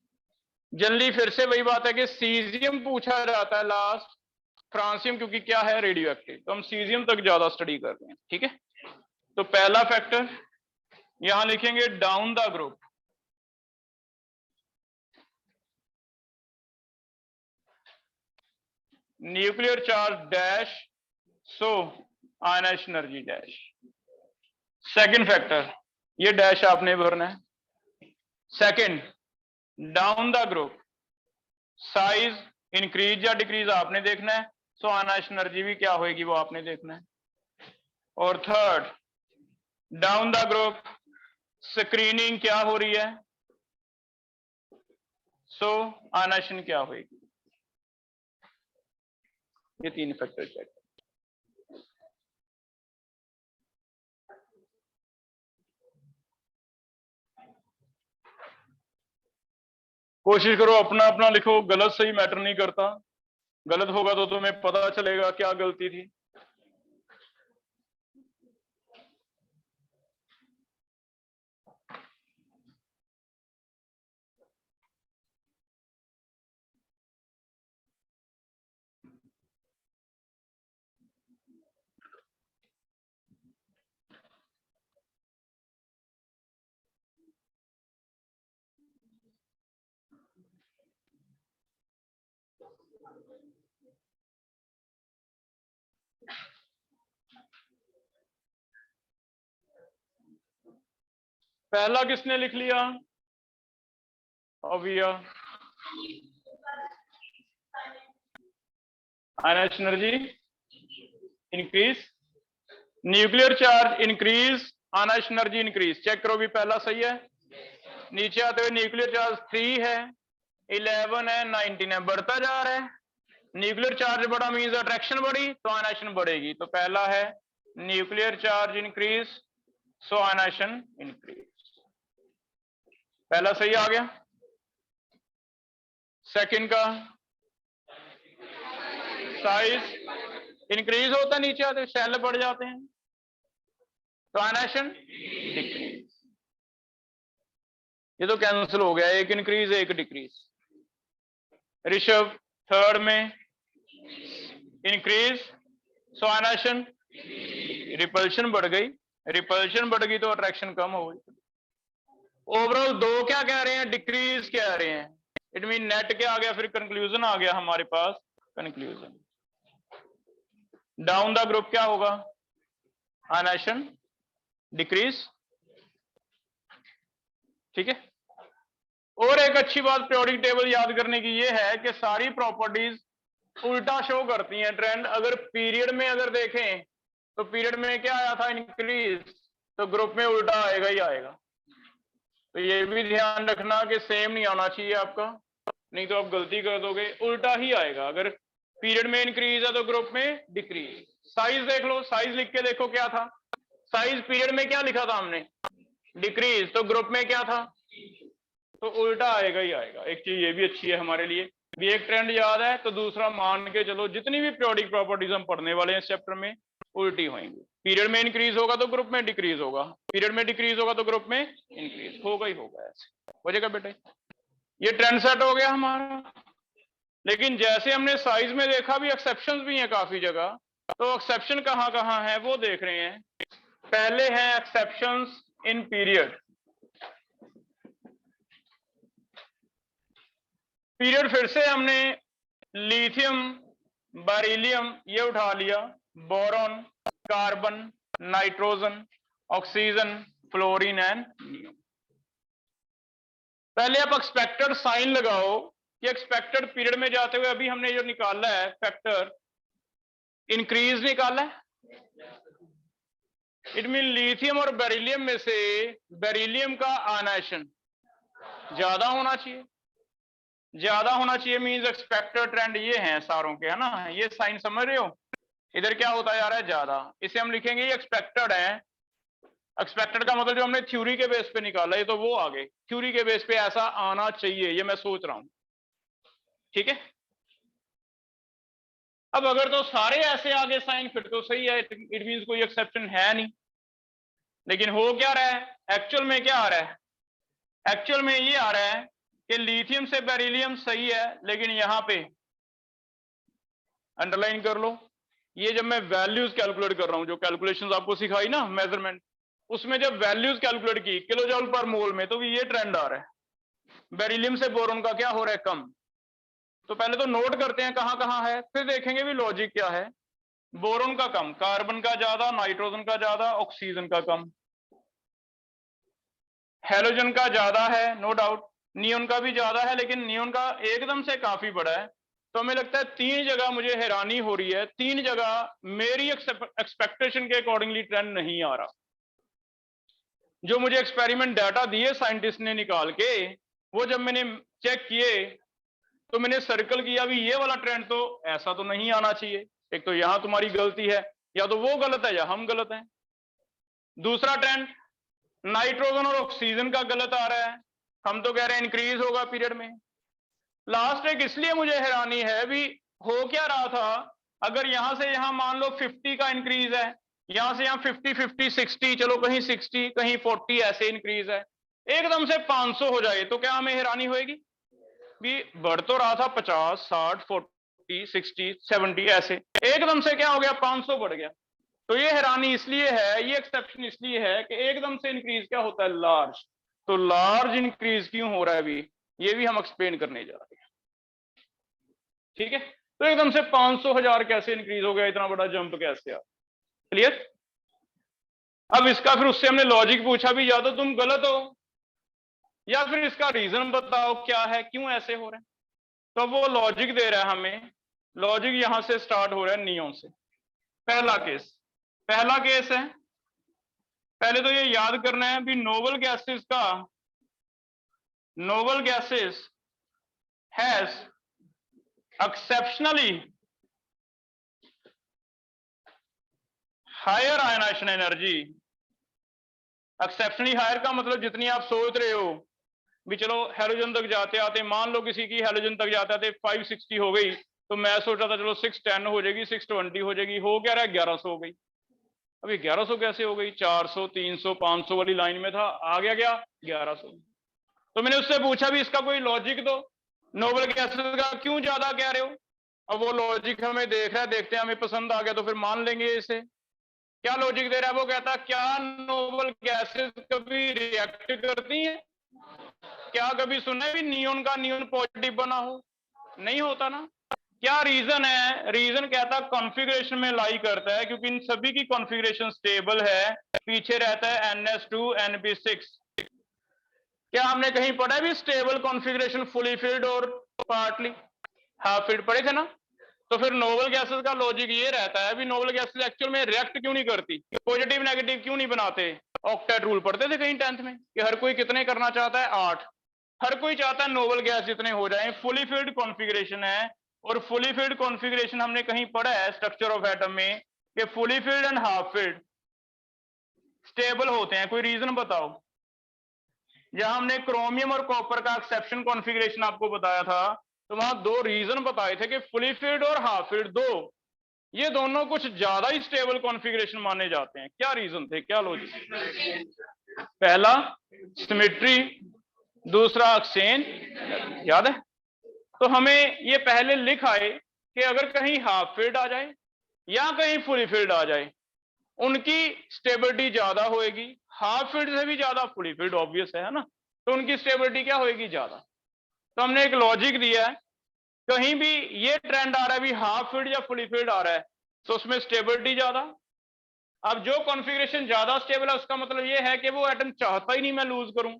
Generally फिर से वही बात है कि सीजियम पूछा जाता है लास्ट, फ्रांसियम क्योंकि क्या है रेडियो एक्टिव, तो हम सीजियम तक ज्यादा स्टडी कर रहे हैं। ठीक है, तो पहला फैक्टर यहां लिखेंगे down the group, nuclear charge dash, so ionization energy dash. Second factor, ये डैश आपने भरना है। Second, down the group size increase या डिक्रीज आपने देखना है, सो आयनाइजेशन एनर्जी भी क्या होगी वो आपने देखना है। और third, down the group screening क्या हो रही है, सो आयनाइजेशन क्या होगी। ये तीन फैक्टर चेक। कोशिश करो अपना अपना लिखो, गलत सही मैटर नहीं करता, गलत होगा तो तुम्हें पता चलेगा क्या गलती थी। पहला किसने लिख लिया, अविया। Ionization energy increase, nuclear charge increase, ionization energy increase. Check करो भी पहला सही है। नीचे आते हुए न्यूक्लियर चार्ज 3 है, 11 है, 19 है, बढ़ता जा रहा है। न्यूक्लियर चार्ज बढ़ा मींस अट्रैक्शन बढ़ी तो आयनाइजेशन बढ़ेगी, तो पहला है nuclear charge increase, so ionization increase. पहला सही आ गया। सेकंड का साइज इंक्रीज होता है, नीचे आते सेल बढ़ जाते हैं तो आयनाइजेशन डिक्रीज। ये तो कैंसिल हो गया, एक इंक्रीज एक डिक्रीज। ऋषभ थर्ड में इंक्रीज, सो आयनाइजेशन, रिपल्शन बढ़ गई, रिपल्शन बढ़ गई तो अट्रैक्शन कम हो गई। ओवरऑल दो क्या कह रहे हैं, डिक्रीज कह रहे हैं। इट मीन नेट क्या आ गया, फिर कंक्लूजन आ गया हमारे पास, कंक्लूजन। डाउन द ग्रुप क्या होगा, आयनाइजेशन डिक्रीज। ठीक है, और एक अच्छी बात पीरियोडिक टेबल याद करने की ये है कि सारी प्रॉपर्टीज उल्टा शो करती हैं ट्रेंड। अगर पीरियड में अगर देखें तो पीरियड में क्या आया था, इंक्रीज, तो ग्रुप में उल्टा आएगा ही आएगा। तो ये भी ध्यान रखना कि सेम नहीं आना चाहिए आपका, नहीं तो आप गलती कर दोगे, उल्टा ही आएगा। अगर पीरियड में इंक्रीज है तो ग्रुप में डिक्रीज। साइज देख लो, साइज लिख के देखो क्या था, साइज पीरियड में क्या लिखा था हमने, डिक्रीज, तो ग्रुप में क्या था, तो उल्टा आएगा ही आएगा। एक चीज ये भी अच्छी है हमारे लिए, भी एक ट्रेंड याद है तो दूसरा मान के चलो, जितनी भी पीरियोडिक प्रॉपर्टीज हम पढ़ने वाले हैं इस चैप्टर में उल्टी होंगी। पीरियड में इंक्रीज होगा तो ग्रुप में डिक्रीज होगा, पीरियड में डिक्रीज होगा तो ग्रुप में इंक्रीज होगा ही होगा, ऐसे हो जाएगा बेटे। ये ट्रेंड सेट हो गया हमारा। लेकिन जैसे हमने साइज में देखा भी एक्सेप्शंस भी हैं काफी जगह, तो एक्सेप्शन कहां कहां है वो देख रहे हैं। पहले हैं एक्सेप्शंस इन पीरियड। पीरियड फिर से हमने लिथियम, बेरिलियम ये उठा लिया, boron, carbon, nitrogen, oxygen, fluorine and नियम। पहले आप एक्सपेक्टेड साइन लगाओ कि एक्सपेक्टेड पीरियड में जाते हुए अभी हमने जो निकाला है फैक्टर, इंक्रीज निकाला है। इट मीन लिथियम और बेरिलियम में से बेरिलियम का आयनाइजेशन ज्यादा होना चाहिए, ज्यादा होना चाहिए मींस एक्सपेक्टेड ट्रेंड ये हैं सारों के, है ना, ये साइन समझ रहे हो। इधर क्या होता जा रहा है, ज्यादा, इसे हम लिखेंगे ये एक्सपेक्टेड है। एक्सपेक्टेड का मतलब जो हमने थ्योरी के बेस पे निकाला, ये तो वो आगे थ्योरी के बेस पे ऐसा आना चाहिए, ये मैं सोच रहा हूं। ठीक है, अब अगर तो सारे ऐसे आगे साइन फिर तो सही है, इट मींस कोई एक्सेप्शन है नहीं। लेकिन हो क्या रहा है, एक्चुअल में क्या आ रहा है, एक्चुअल में ये आ रहा है कि लिथियम से बेरिलियम सही है, लेकिन यहां पे अंडरलाइन कर लो, ये जब मैं वैल्यूज कैलकुलेट कर रहा हूं, जो कैलकुलेशंस आपको सिखाई ना मेजरमेंट, उसमें जब वैल्यूज कैलकुलेट की किलो जूल पर मोल में, तो ये ट्रेंड आ रहा है, बेरिलियम से बोरॉन का क्या हो रहा है, कम। तो पहले तो नोट करते हैं कहां कहां है, फिर देखेंगे भी लॉजिक क्या है। बोरॉन का कम, कार्बन का ज्यादा, नाइट्रोजन का ज्यादा, ऑक्सीजन का कम। हेलोजन का ज्यादा है नो डाउट, नियोन का भी ज्यादा है, लेकिन नियोन का एकदम से काफी बड़ा है। तो हमें लगता है 3 जगह मुझे हैरानी हो रही है, 3 जगह मेरी एक्सपेक्टेशन के अकॉर्डिंगली ट्रेंड नहीं आ रहा। जो मुझे एक्सपेरिमेंट डाटा दिए साइंटिस्ट ने निकाल के, वो जब मैंने चेक किए तो मैंने सर्कल किया भी ये वाला ट्रेंड तो ऐसा तो नहीं आना चाहिए। एक तो यहां तुम्हारी गलती है, या तो वो गलत है या हम गलत हैं। दूसरा ट्रेंड नाइट्रोजन और ऑक्सीजन का गलत आ रहा है, हम तो कह रहे हैं इंक्रीज होगा पीरियड में। लास्ट एक इसलिए मुझे हैरानी है भी, हो क्या रहा था, अगर यहां से यहां मान लो 50 का इंक्रीज है, यहां से यहां 50 50 60, चलो कहीं 60 कहीं 40 ऐसे इंक्रीज है, एकदम से 500 हो जाए तो क्या हमें हैरानी होएगी भी? बढ़ तो रहा था 50 60 40 60 70 ऐसे, एकदम से क्या हो गया, 500 बढ़ गया। तो ये हैरानी इसलिए है, ये एक्सेप्शन इसलिए है कि एकदम से इंक्रीज क्या होता है, लार्ज। तो लार्ज इंक्रीज क्यों हो रहा है भी, ये भी हम एक्सप्लेन करने जा रहे हैं। ठीक है, तो एकदम से 500 1000 कैसे इंक्रीज हो गया, इतना बड़ा जंप कैसे आ? क्लियर? अब इसका फिर उससे हमने लॉजिक पूछा भी, या तो तुम गलत हो या फिर इसका रीजन बताओ क्या है, क्यों ऐसे हो रहे हैं। तो वो लॉजिक दे रहा है हमें। लॉजिक यहां से स्टार्ट हो रहा है नियोन से। पहला केस है, पहले तो ये याद करना है भी, noble gases has exceptionally higher ionization energy. Exceptionally higher का मतलब जितनी आप सोच रहे हो भी, चलो हेलोजन तक जाते आते मान लो किसी की हेलोजन तक जाते आते 560 हो गई, तो मैं सोच रहा था चलो 610 हो जाएगी, 620 हो जाएगी, हो क्या रहा है 1100 हो गई। अभी 1100 कैसे हो गई, 400 300 500 वाली लाइन में था, आ गया क्या 1100। तो मैंने उससे पूछा भी इसका कोई लॉजिक दो, नोबल गैसेस का क्यों ज्यादा कह रहे हो। अब वो लॉजिक हमें देख रहा है, देखते हैं हमें पसंद आ गया तो फिर मान लेंगे इसे। क्या लॉजिक दे रहा है वो, कहता क्या नोबल गैसेस कभी रिएक्ट करती हैं? क्या कभी सुना है भी नियोन का नियोन पॉजिटिव बना हो? नहीं होता ना। क्या रीजन है? रीजन कहता कॉन्फ़िगरेशन में लाई करता है, क्योंकि इन सभी की कॉन्फ़िगरेशन स्टेबल है, पीछे रहता है NS2 NP6। क्या हमने कहीं पढ़ा है भी स्टेबल कॉन्फ़िगरेशन फुली फिल्ड और पार्टली हाफ फिल्ड, पढ़े थे ना। तो फिर नोबल गैसेस का लॉजिक ये रहता है भी, नोबल गैसेस एक्चुअल में रिएक्ट क्यों नहीं करती, पॉजिटिव नेगेटिव क्यों नहीं बनाते। ऑक्टेट रूल पढ़ते थे कहीं 10th में कि हर कोई कितने करना चाहता है, 8। हर कोई चाहता है नोबल गैस जितने हो जाएं, फुली फिल्ड कॉन्फ़िगरेशन है। और फुली फिल्ड कॉन्फ़िगरेशन हमने कहीं पढ़ा है स्ट्रक्चर ऑफ एटम में कि fully filled and half filled stable होते हैं। कोई रीजन बताओ। जहां हमने क्रोमियम और कॉपर का एक्सेप्शन कॉन्फ़िगरेशन आपको बताया था, तो वहां 2 रीजन बताए थे कि फुली फिल्ड और हाफ फिल्ड, दो ये दोनों कुछ ज्यादा ही स्टेबल कॉन्फ़िगरेशन माने जाते हैं। क्या रीजन थे, क्या लॉजिक? पहला सिमेट्री, दूसरा एक्सचेंज, याद है। तो हमें ये पहले लिख आए कि अगर कहीं हाफ फिल्ड आ जाए या कहीं फुली फिल्ड आ जाए, उनकी स्टेबिलिटी ज्यादा होएगी, हाफ फील्ड से भी ज्यादा फुली फील्ड, ऑब्वियस है ना। तो उनकी स्टेबिलिटी क्या होएगी, ज्यादा। तो हमने एक लॉजिक दिया है, कहीं भी ये ट्रेंड आ रहा है भी हाफ फील्ड या फुली फील्ड आ रहा है, तो उसमें स्टेबिलिटी ज्यादा। अब जो कॉन्फ़िगरेशन ज्यादा स्टेबल है, उसका मतलब ये है कि वो एटम चाहता ही नहीं मैं लूज करूं,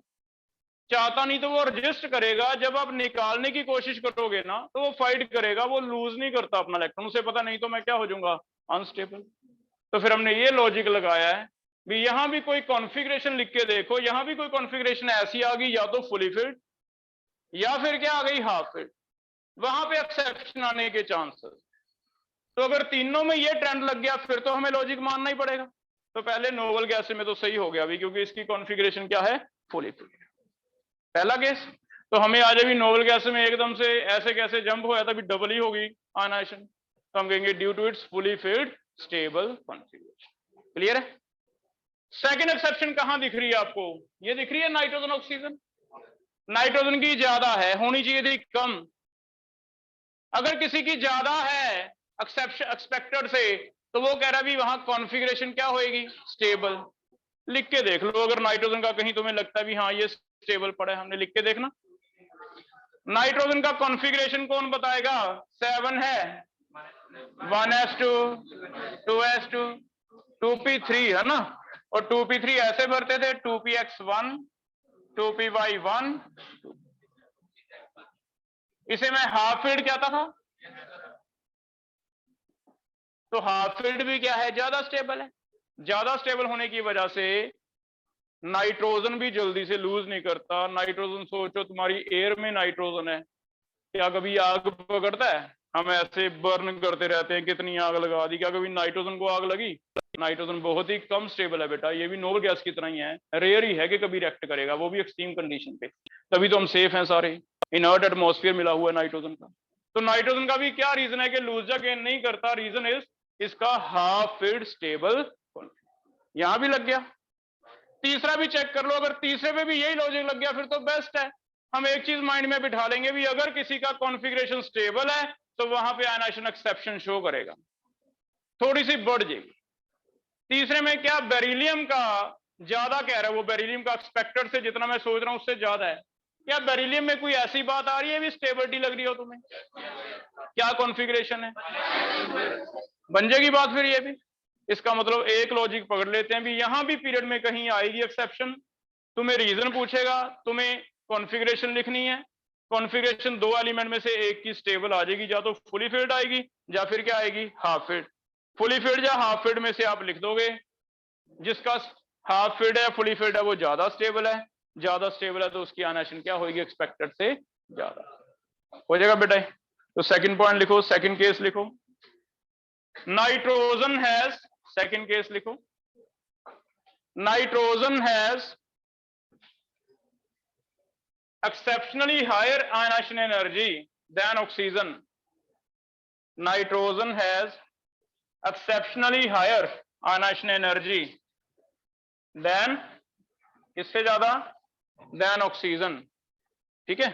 चाहता नहीं तो वो रजिस्ट करेगा। जब आप निकालने की कोशिश करोगे ना, तो वो फाइट करेगा, वो लूज नहीं करता अपना इलेक्ट्रॉन, उसे पता नहीं तो मैं क्या हो जाऊंगा, अनस्टेबल। तो फिर हमने ये लॉजिक लगाया है भी, यहां भी कोई कॉन्फ़िगरेशन लिख के देखो, यहां भी कोई कॉन्फ़िगरेशन ऐसी आ गई, या तो फुली फिल्ड या फिर क्या आ गई, हाफ फिल्ड, वहां पे एक्सेप्शन आने के चांसेस। तो अगर तीनों में ये ट्रेंड लग गया, फिर तो हमें लॉजिक मानना ही पड़ेगा। तो पहले नोबल गैस में तो सही हो गया अभी, क्योंकि इसकी कॉन्फ़िगरेशन क्या है, फुली फिल्ड। पहला केस। तो हमें आज अभी नोबल गैस में एकदम से ऐसे कैसे जंप होया था, अभी डबल ही होगी आयनाइजेशन, तो हम कहेंगे due to its fully filled stable configuration. Clear है? सेकंड एक्सेप्शन कहां दिख रही है आपको, ये दिख रही है नाइट्रोजन ऑक्सीजन। नाइट्रोजन की ज्यादा है, होनी चाहिए थी कम। अगर किसी की ज्यादा है एक्सपेक्टेड से, तो वो कह रहा है भी वहां कॉन्फ़िगरेशन क्या होएगी, स्टेबल। लिख के देख लो, अगर नाइट्रोजन का कहीं तुम्हें लगता है भी हाँ ये स्टेबल पड़ा है, हमने लिख के देखना। नाइट्रोजन का कॉन्फ़िगरेशन कौन बताएगा? 7 है, 1s2, 2s2, 2p3 है ना, और 2p3 ऐसे भरते थे 2px1, 2py1। इसे मैं हाफ फील्ड कहता था, तो हाफ फील्ड भी क्या है, ज्यादा स्टेबल है। ज्यादा स्टेबल होने की वजह से नाइट्रोजन भी जल्दी से लूज नहीं करता। नाइट्रोजन, सोचो तुम्हारी एयर में नाइट्रोजन है, क्या कभी आग पकड़ता है? हम ऐसे बर्न करते रहते हैं, कितनी आग लगा दी, क्या कभी नाइट्रोजन को आग लगी? नाइट्रोजन बहुत ही कम स्टेबल है बेटा, ये भी नोबल गैस की तरह ही है, रेयर ही है कि कभी रिएक्ट करेगा, वो भी एक्सट्रीम कंडीशन पे। तभी तो हम सेफ हैं सारे, इनर्ट एटमॉस्फेयर मिला हुआ है नाइट्रोजन का। तो नाइट्रोजन का भी क्या रीजन है कि लूजर गेन नहीं करता? रीजन इज इसका हाफ फील्ड स्टेबल। यहां भी लग गया। तीसरा भी चेक कर लो, अगर तीसरे पे भी यही लॉजिक लग गया फिर तो बेस्ट है। हम एक चीज माइंड में बिठा लेंगे भी, अगर किसी का कॉन्फ़िगरेशन स्टेबल है तो वहां पे आयनाइजेशन एक्सेप्शन शो करेगा, थोड़ी सी बढ़ जाएगी। तीसरे में क्या, बेरिलियम का ज्यादा कह रहा है, वो बेरिलियम का एक्सपेक्टेड से जितना मैं सोच रहा हूं उससे ज्यादा है। क्या बेरिलियम में कोई ऐसी बात आ रही है भी स्टेबिलिटी लग रही हो तुम्हें? क्या कॉन्फ़िगरेशन है, बन जाएगी बात फिर ये भी। इसका मतलब एक लॉजिक पकड़ लेते हैं भी, यहां भी पीरियड में कहीं आएगी एक्सेप्शन। तुम्हें रीजन पूछेगा, तुम्हें कॉन्फ़िगरेशन लिखनी है। कॉन्फ़िगरेशन दो एलिमेंट में से एक की स्टेबल आ जाएगी, या तो फुली फिल्ड आएगी या फिर क्या आएगी, हाफ फिल्ड। फुली फिल्ड या हाफ फिल्ड में से आप लिख दोगे, जिसका हाफ फिल्ड है, फुली फिल्ड है, वो ज्यादा स्टेबल है। ज्यादा स्टेबल है तो उसकी आयनाइजेशन क्या होगी, एक्सपेक्टेड से ज्यादा हो जाएगा बेटा। तो सेकंड पॉइंट लिखो, सेकंड केस लिखो, नाइट्रोजन हैज, सेकंड केस लिखो, nitrogen has exceptionally higher ionization energy than oxygen. Nitrogen has exceptionally higher ionization energy than, इससे ज्यादा, than oxygen। ठीक है,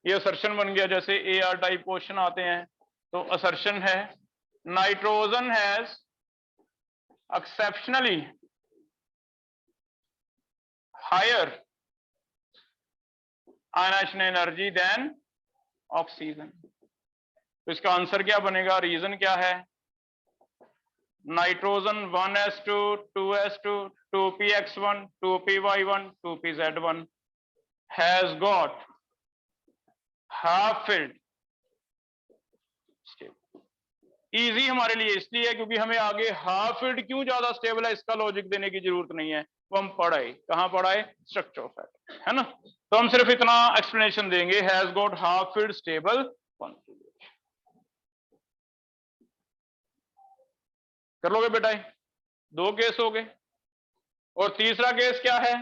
ये असर्शन बन गया, जैसे AR टाइप क्वेश्चन आते हैं तो असर्शन है nitrogen has exceptionally higher ionization energy than oxygen। तो इसका आंसर क्या बनेगा, रीजन क्या है, nitrogen 1s2, 2s2, 2px1, 2py1, 2pz1 has got half filled। Easy हमारे लिए इसलिए है क्योंकि हमें आगे हाफ फील्ड क्यों ज्यादा स्टेबल है इसका लॉजिक देने की जरूरत नहीं है, वो हम पढ़ाए, कहां पढ़ाए, स्ट्रक्चर ऑफ एटम, है ना। तो हम सिर्फ इतना एक्सप्लेनेशन देंगे, has got half field stable configuration. कर लोगे बेटा? दो केस हो गए, और तीसरा केस क्या है,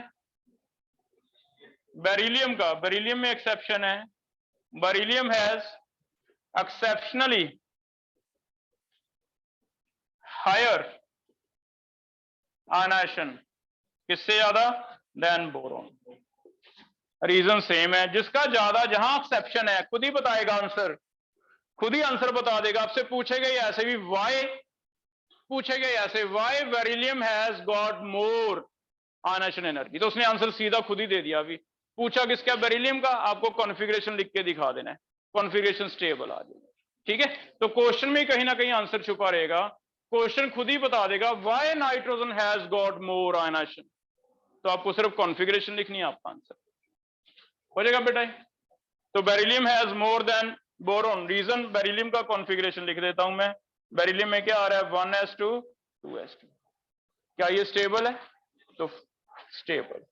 बेरिलियम का। बेरिलियम में एक्सेप्शन है, beryllium has exceptionally higher ionization, किससे ज्यादा, देन बोरॉन। रीजन सेम है, जिसका ज्यादा, जहां एक्सेप्शन है खुद ही बताएगा आंसर, खुद ही आंसर बता देगा। आपसे पूछेगा ही ऐसे भी, वाई पूछेगा ही ऐसे, why beryllium has got more ionization energy, तो उसने आंसर सीधा खुद ही दे दिया। अभी पूछा किसका, बेरिलियम का, आपको कॉन्फ़िगरेशन लिख के दिखा देना है, कॉन्फ़िगरेशन स्टेबल आ जाएगा। ठीक है, तो क्वेश्चन में कहीं ना कहीं आंसर छुपा रहेगा, क्वेश्चन खुद ही बता देगा why nitrogen has got more ionization, तो आपको सिर्फ कॉन्फ़िगरेशन लिखनी है, आपका आंसर हो जाएगा बेटा। तो beryllium has more than boron, reason beryllium का कॉन्फ़िगरेशन लिख देता हूं मैं। बेरिलियम में क्या आ रहा है, 1s2, 2s2, क्या ये स्टेबल है, तो स्टेबल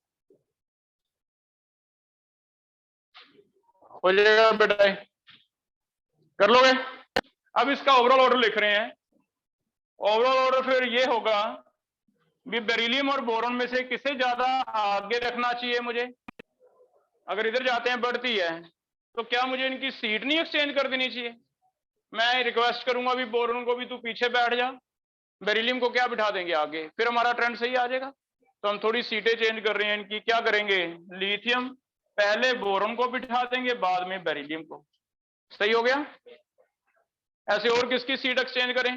हो जाएगा बेटा, कर लोगे। अब इसका ओवरऑल ऑर्डर लिख रहे हैं, ओवरऑल ऑर्डर फिर ये होगा भी बेरिलियम और बोरॉन में से किसे ज्यादा आगे रखना चाहिए मुझे। अगर इधर जाते हैं बढ़ती है, तो क्या मुझे इनकी सीट नहीं एक्सचेंज कर देनी चाहिए? मैं रिक्वेस्ट करूंगा भी बोरॉन को भी तू पीछे बैठ जा, बेरिलियम को क्या बिठा देंगे आगे, फिर हमारा ट्रेंड सही आ जाएगा। तो हम थोड़ी सीटें चेंज कर रहे हैं इनकी, क्या करेंगे, लिथियम पहले बोरोन को बिठा देंगे, बाद में बेरिलियम को। सही हो गया। ऐसे और किसकी सीट एक्सचेंज करें?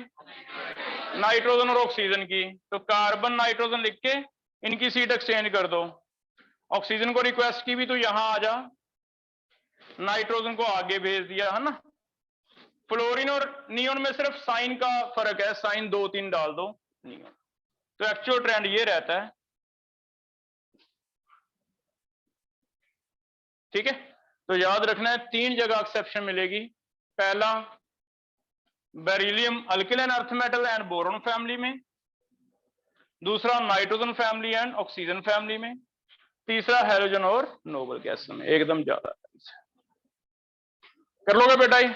नाइट्रोजन और ऑक्सीजन की। तो कार्बन नाइट्रोजन लिख के इनकी सीट एक्सचेंज कर दो। ऑक्सीजन को रिक्वेस्ट की भी तो यहां आ जा, नाइट्रोजन को आगे भेज दिया, है ना। फ्लोरीन और नियोन में सिर्फ साइन का फर्क है, साइन 2-3 डाल दो नियोन। तो एक्चुअल ट्रेंड ये रहता है, ठीक है। तो याद रखना है 3 जगह एक्सेप्शन मिलेगी। पहला beryllium अल्किलाइन earth metal and boron family में, दूसरा nitrogen family and oxygen family में, तीसरा हैलोजन और नोबल गैस में। एकदम ज्यादा कर लोगे बेटा ये?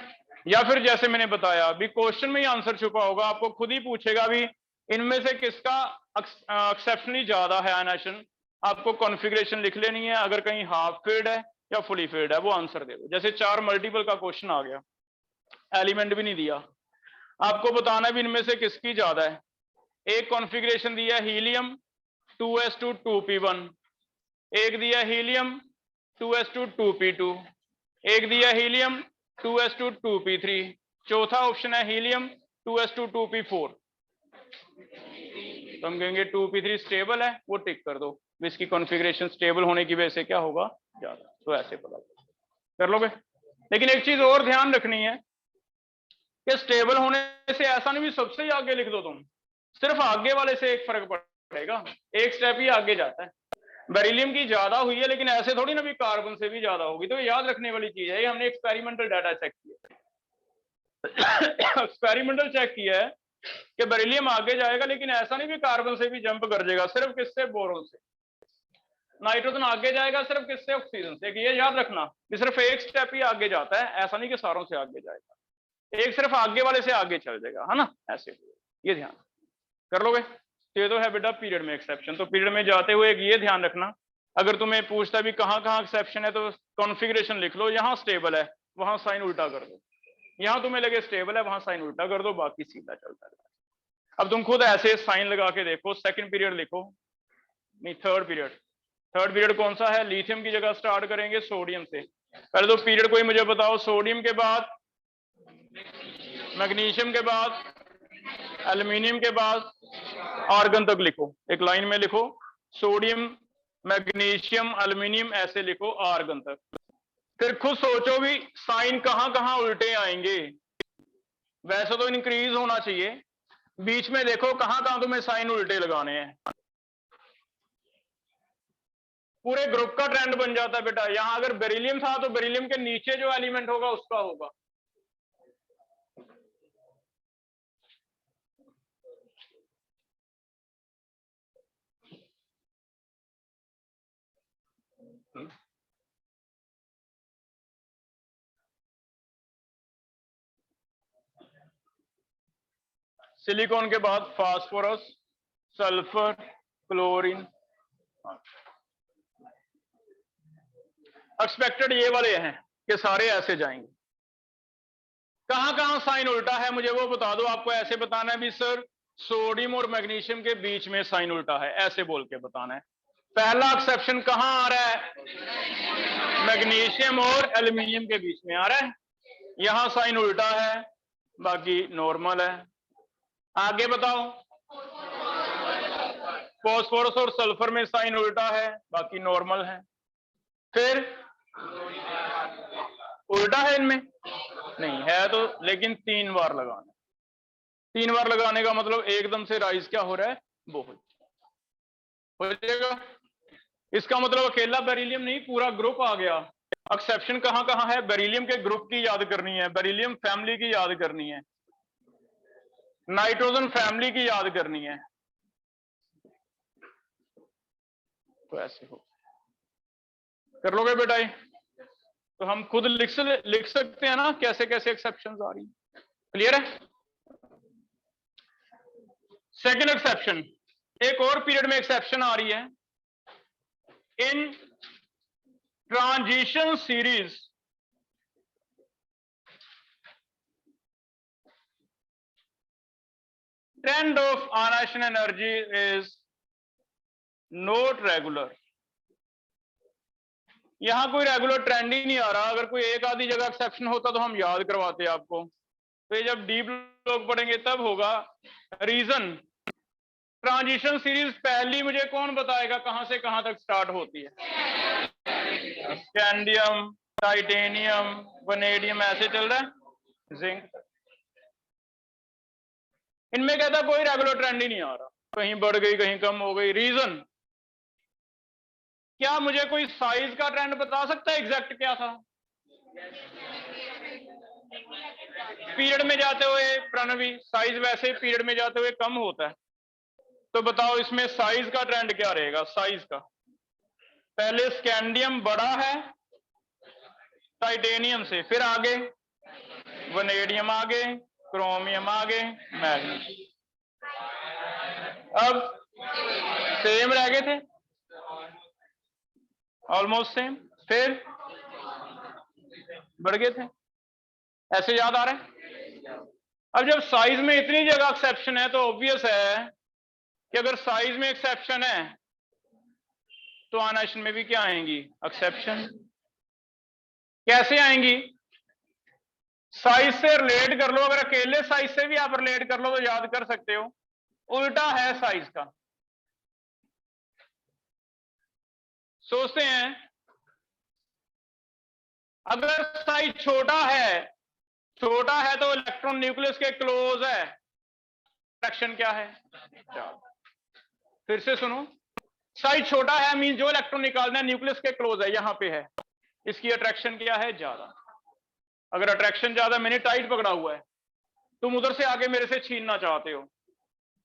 या फिर जैसे मैंने बताया अभी क्वेश्चन में ही आंसर छुपा होगा, आपको खुद ही पूछेगा भी इनमें से किसका एक्सेप्शनली ज्यादा है आयनाइजेशन। आपको कॉन्फ़िगरेशन लिख लेनी है, अगर कहीं हाफ फिल्ड है या फुली फिल्ड है वो आंसर दे दो। जैसे 4 मल्टीपल का क्वेश्चन आ गया, एलिमेंट भी नहीं दिया, आपको बताना भी इनमें से किसकी ज्यादा है। एक कॉन्फ़िगरेशन दिया हीलियम 2s2 2p1, एक दिया हीलियम 2s2 2p2, एक दिया हीलियम 2s2 2p3, चौथा ऑप्शन है हीलियम 2s2 2p4। तो हम कहेंगे 2p3 स्टेबल है, वो टिक कर दो। इसकी कॉन्फ़िगरेशन स्टेबल होने की वजह से क्या होगा, ज्यादा। तो ऐसे पता कर लोगे। लेकिन एक चीज और ध्यान रखनी है कि स्टेबल होने से ऐसा नहीं भी सबसे ही आगे लिख दो तुम, सिर्फ आगे वाले से एक फर्क पड़ेगा, एक स्टेप ही आगे जाता है। बेरिलियम की ज्यादा हुई है, लेकिन ऐसे थोड़ी ना भी कार्बन से भी ज्यादा होगी। तो याद रखने वाली चीज है, ये हमने एक्सपेरिमेंटल डाटा चेक किया एक्सपेरिमेंटल चेक किया है कि बेरिलियम आगे जाएगा, लेकिन ऐसा नहीं भी कार्बन से भी जंप कर जाएगा, सिर्फ किससे, बोरोन से। नाइट्रोजन आगे जाएगा सिर्फ किससे, ऑक्सीजन से। ये याद रखना कि सिर्फ एक स्टेप ही आगे जाता है, ऐसा नहीं कि सारों से आगे जाएगा, एक सिर्फ आगे वाले से आगे चल जाएगा, है ना। ऐसे ये ध्यान कर लोगे। ये तो है बेटा पीरियड में एक्सेप्शन। तो पीरियड में जाते हुए एक ये ध्यान रखना, अगर तुम्हें पूछता भी कहाँ कहाँ एक्सेप्शन है तो कॉन्फ़िगरेशन लिख लो। यहाँ स्टेबल है वहां साइन उल्टा कर दो, यहाँ तुम्हें लगे स्टेबल है वहां साइन उल्टा कर दो, बाकी सीधा चलता है। अब तुम खुद ऐसे साइन लगा के देखो। सेकंड पीरियड लिखो, नहीं थर्ड पीरियड। थर्ड पीरियड कौन सा है? लिथियम की जगह स्टार्ट करेंगे सोडियम से। पहले तो पीरियड कोई मुझे बताओ, सोडियम के बाद मैग्नीशियम के बाद एल्यूमिनियम के बाद आर्गन तक लिखो, एक लाइन में लिखो, सोडियम मैग्नीशियम एल्यूमिनियम ऐसे लिखो आर्गन तक। फिर खुद सोचो भी साइन कहां कहां उल्टे आएंगे। वैसे तो इंक्रीज होना चाहिए, बीच में देखो कहां कहां तुम्हें साइन उल्टे लगाने हैं। पूरे ग्रुप का ट्रेंड बन जाता है बेटा। यहां अगर बेरिलियम था तो बेरिलियम के नीचे जो एलिमेंट होगा उसका होगा। सिलिकॉन के बाद फास्फोरस, सल्फर, क्लोरीन। एक्सपेक्टेड ये वाले हैं कि सारे ऐसे जाएंगे। कहां कहां साइन उल्टा है मुझे वो बता दो। आपको ऐसे बताना है भी सर सोडियम और मैग्नीशियम के बीच में साइन उल्टा है, ऐसे बोल के बताना है। पहला एक्सेप्शन कहां आ रहा है? मैग्नीशियम और एल्यूमिनियम के बीच में आ रहा है, यहां साइन उल्टा है, बाकी नॉर्मल है। आगे बताओ, फॉस्फोरस और सल्फर में साइन उल्टा है, बाकी नॉर्मल है। फिर उल्टा है इनमें नहीं है तो, लेकिन 3 बार लगाना। 3 बार लगाने का मतलब एकदम से राइज क्या हो रहा है, वो हो जाएगा। इसका मतलब अकेला बेरिलियम नहीं, पूरा ग्रुप आ गया। एक्सेप्शन कहां कहां है? बेरिलियम के ग्रुप की याद करनी है, बेरिलियम फैमिली की याद करनी है, नाइट्रोजन फैमिली की याद करनी है। तो ऐसे हो कर लोगे बेटा ये। तो हम खुद लिख सकते हैं ना कैसे कैसे एक्सेप्शन आ रही है। क्लियर है? सेकंड एक्सेप्शन, एक और पीरियड में एक्सेप्शन आ रही है in transition series. Trend of ionization energy is not regular. यहां कोई रेगुलर ट्रेंड ही नहीं आ रहा। अगर कोई एक आधी जगह एक्सेप्शन होता तो हम याद करवाते आपको। तो ये जब डीप लोग पढ़ेंगे तब होगा। रीजन, ट्रांजिशन सीरीज पहली मुझे कौन बताएगा कहां से कहां तक स्टार्ट होती है? स्कैंडियम, टाइटेनियम, वनेडियम, ऐसे चल रहा है जिंक। इनमें कहता कोई रेगुलर ट्रेंड ही नहीं आ रहा, कहीं बढ़ गई कहीं कम हो गई। रीजन क्या, मुझे कोई साइज का ट्रेंड बता सकता है एग्जैक्ट क्या था? पीरियड में जाते हुए प्रणवी, साइज वैसे पीरियड में जाते हुए कम होता है, तो बताओ इसमें साइज का ट्रेंड क्या रहेगा? साइज का पहले स्कैंडियम बड़ा है टाइटेनियम से, फिर आगे वनेडियम, आगे क्रोमियम, आगे मैग्नीशियम। अब सेम रह गए थे, ऑलमोस्ट सेम, फिर बढ़ गए थे। ऐसे याद आ रहा है? अब जब साइज में इतनी जगह एक्सेप्शन है तो ऑब्वियस है कि अगर साइज में एक्सेप्शन है तो आनाशन में भी क्या आएंगी? एक्सेप्शन। कैसे आएंगी? साइज से रिलेट कर लो, अगर अकेले साइज से भी आप रिलेट कर लो तो याद कर सकते हो। उल्टा है साइज का। सोचते हैं अगर साइज छोटा है तो इलेक्ट्रॉन न्यूक्लियस के क्लोज है, अट्रैक्शन क्या है? फिर से सुनो, साइज छोटा है मीन जो इलेक्ट्रॉन निकालना है न्यूक्लियस के क्लोज है, यहां पे है, इसकी अट्रैक्शन क्या है? ज्यादा। अगर अट्रैक्शन ज्यादा, मैंने टाइट पकड़ा हुआ है, तुम उधर से आके मेरे से छीनना चाहते हो